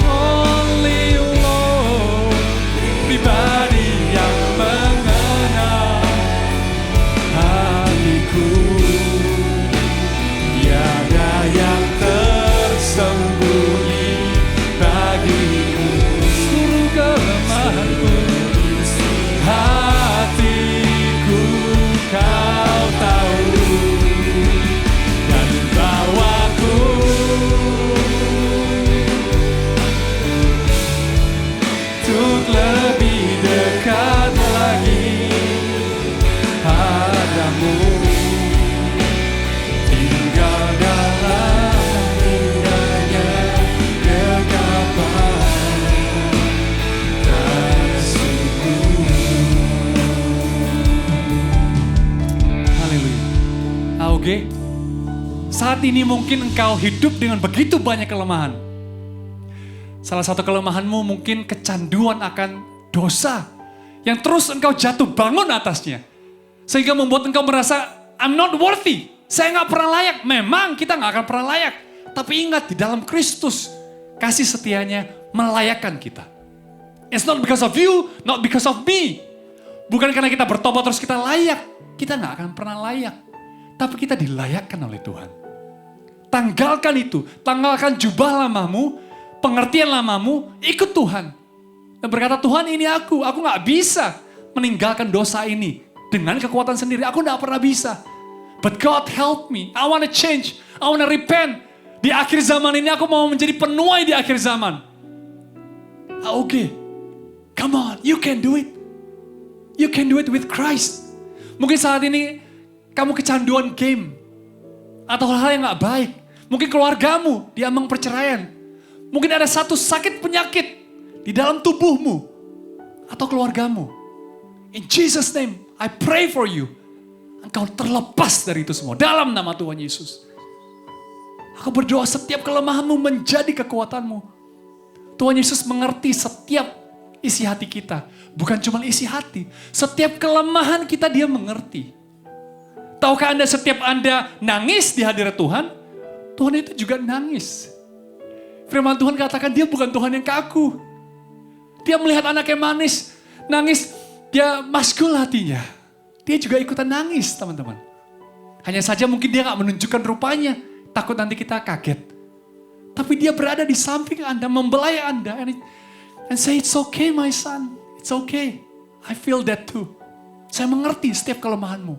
only Lord, pribadi yang mengenal hatiku, tiada yang tersembunyi bagimu. Seluruh kelemahanku, hatiku Kau tahu, dan bawaku untuk lebih dekat lagi padamu, tinggal dalam indahnya dekapan kasih-Mu. Haleluya. Oke, saat ini mungkin engkau hidup dengan begitu banyak kelemahan. Salah satu kelemahanmu mungkin kecanduan akan dosa yang terus engkau jatuh bangun atasnya. Sehingga membuat engkau merasa, I'm not worthy. Saya nggak pernah layak. Memang kita nggak akan pernah layak. Tapi ingat, di dalam Kristus, kasih setianya melayakkan kita. It's not because of you, not because of me. Bukan karena kita bertobat terus kita layak. Kita nggak akan pernah layak. Tapi kita dilayakkan oleh Tuhan. Tanggalkan itu. Tanggalkan jubah lamamu, pengertian lamamu, ikut Tuhan. Dan berkata, Tuhan ini aku gak bisa meninggalkan dosa ini. Dengan kekuatan sendiri, aku gak pernah bisa. But God help me, I want to change, I want to repent. Di akhir zaman ini aku mau menjadi penuai di akhir zaman. Oke, come on, you can do it. You can do it with Christ. Mungkin saat ini kamu kecanduan game. Atau hal-hal yang gak baik. Mungkin keluargamu diambang perceraian. Mungkin ada satu sakit penyakit di dalam tubuhmu atau keluargamu. In Jesus' name, I pray for you. Engkau terlepas dari itu semua dalam nama Tuhan Yesus. Aku berdoa setiap kelemahanmu menjadi kekuatanmu. Tuhan Yesus mengerti setiap isi hati kita. Bukan cuma isi hati, setiap kelemahan kita Dia mengerti. Tahukah Anda setiap Anda nangis di hadirat Tuhan, Tuhan itu juga nangis. Firman Tuhan katakan Dia bukan Tuhan yang kaku. Dia melihat anak yang manis, nangis, Dia maskul hatinya. Dia juga ikutan nangis, teman-teman. Hanya saja mungkin Dia gak menunjukkan rupanya, takut nanti kita kaget. Tapi Dia berada di samping Anda, membelai Anda. And say, it's okay my son, it's okay. I feel that too. Saya mengerti setiap kelemahanmu.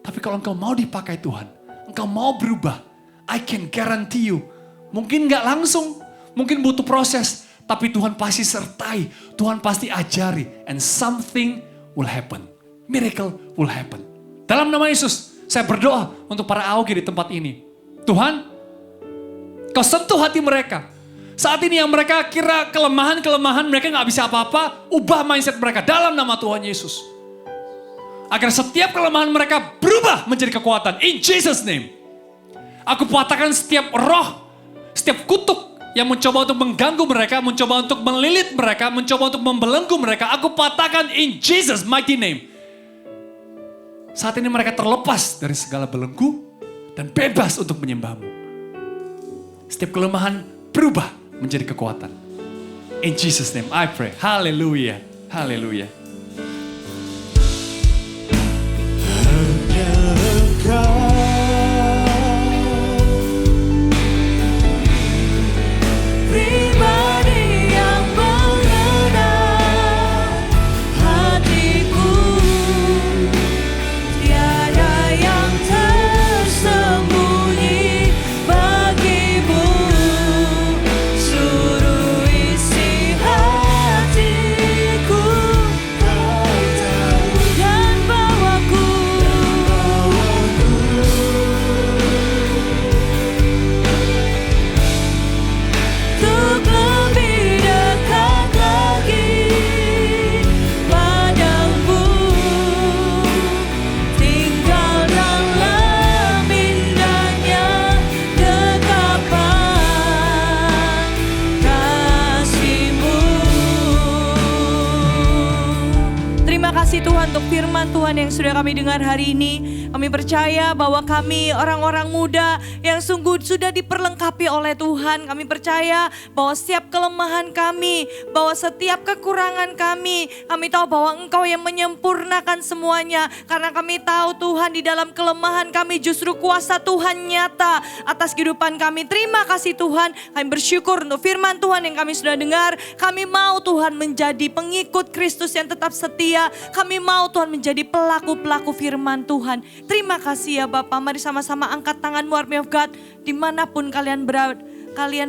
Tapi kalau engkau mau dipakai Tuhan, engkau mau berubah, I can guarantee you. Mungkin gak langsung, mungkin butuh proses. Tapi Tuhan pasti sertai, Tuhan pasti ajari. And something will happen. Miracle will happen. Dalam nama Yesus, saya berdoa untuk para AOG di tempat ini. Tuhan, kau sentuh hati mereka. Saat ini yang mereka kira kelemahan-kelemahan, mereka gak bisa apa-apa, ubah mindset mereka dalam nama Tuhan Yesus. Agar setiap kelemahan mereka berubah menjadi kekuatan. In Jesus name. Aku patahkan setiap roh, setiap kutuk yang mencoba untuk mengganggu mereka, mencoba untuk melilit mereka, mencoba untuk membelenggu mereka. Aku patahkan in Jesus mighty name. Saat ini mereka terlepas dari segala belenggu dan bebas untuk menyembahmu. Setiap kelemahan berubah menjadi kekuatan. In Jesus name I pray. Hallelujah. Hallelujah. Pribadi yang mengenal hatiku, tiada yang tersembunyi bagimu. Suruh isi hatiku dan bawaku untuk lebih dekat lagi padamu, tinggal dalam indahnya kekapan kasih-Mu. Terima kasih Tuhan untuk firman Tuhan yang sudah kami dengar hari ini. Kami percaya bahwa kami orang-orang muda yang sungguh sudah diperlengkapi oleh Tuhan. Kami percaya bahwa setiap kelemahan kami, bahwa setiap kekurangan kami tahu bahwa Engkau yang menyempurnakan semuanya. Karena kami tahu Tuhan di dalam kelemahan kami justru kuasa Tuhan nyata atas kehidupan kami. Terima kasih Tuhan, kami bersyukur untuk firman Tuhan yang kami sudah dengar. Kami mau Tuhan menjadi pengikut Kristus yang tetap setia. Kami mau Tuhan menjadi pelaku-pelaku firman Tuhan. Terima kasih ya Bapak, mari sama-sama angkat tanganmu Army of God dimanapun kalian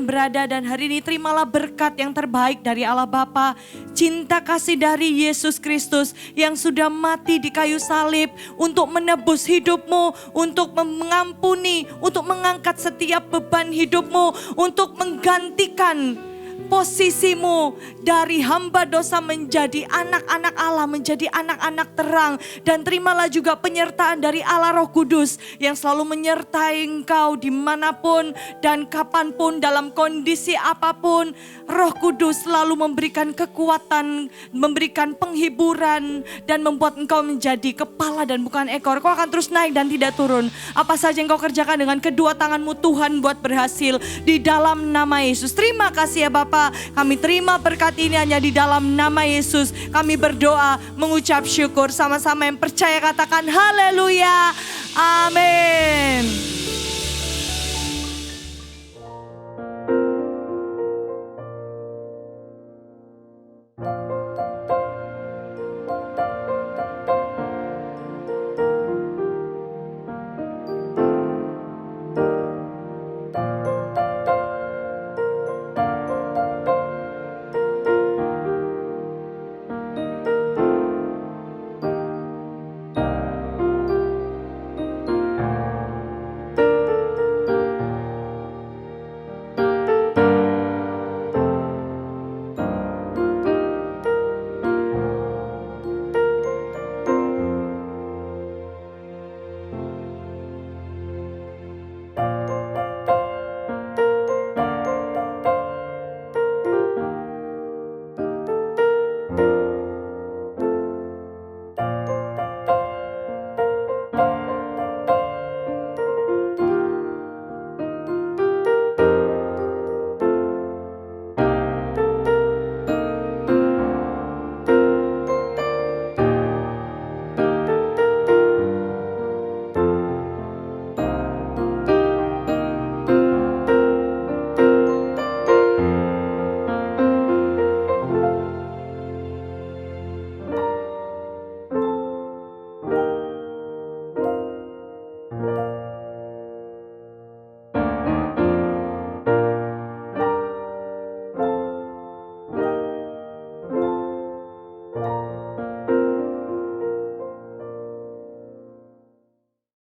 berada dan hari ini terimalah berkat yang terbaik dari Allah Bapa, cinta kasih dari Yesus Kristus yang sudah mati di kayu salib untuk menebus hidupmu, untuk mengampuni, untuk mengangkat setiap beban hidupmu, untuk menggantikan posisimu dari hamba dosa menjadi anak-anak Allah, menjadi anak-anak terang. Dan terimalah juga penyertaan dari Allah Roh Kudus yang selalu menyertai engkau dimanapun dan kapanpun, dalam kondisi apapun. Roh Kudus selalu memberikan kekuatan, memberikan penghiburan dan membuat engkau menjadi kepala dan bukan ekor. Kau akan terus naik dan tidak turun. Apa saja yang kau kerjakan dengan kedua tanganmu, Tuhan buat berhasil di dalam nama Yesus. Terima kasih ya Bapak. Kami terima berkat ini hanya di dalam nama Yesus. Kami berdoa, mengucap syukur. Sama-sama yang percaya katakan haleluya. Amin.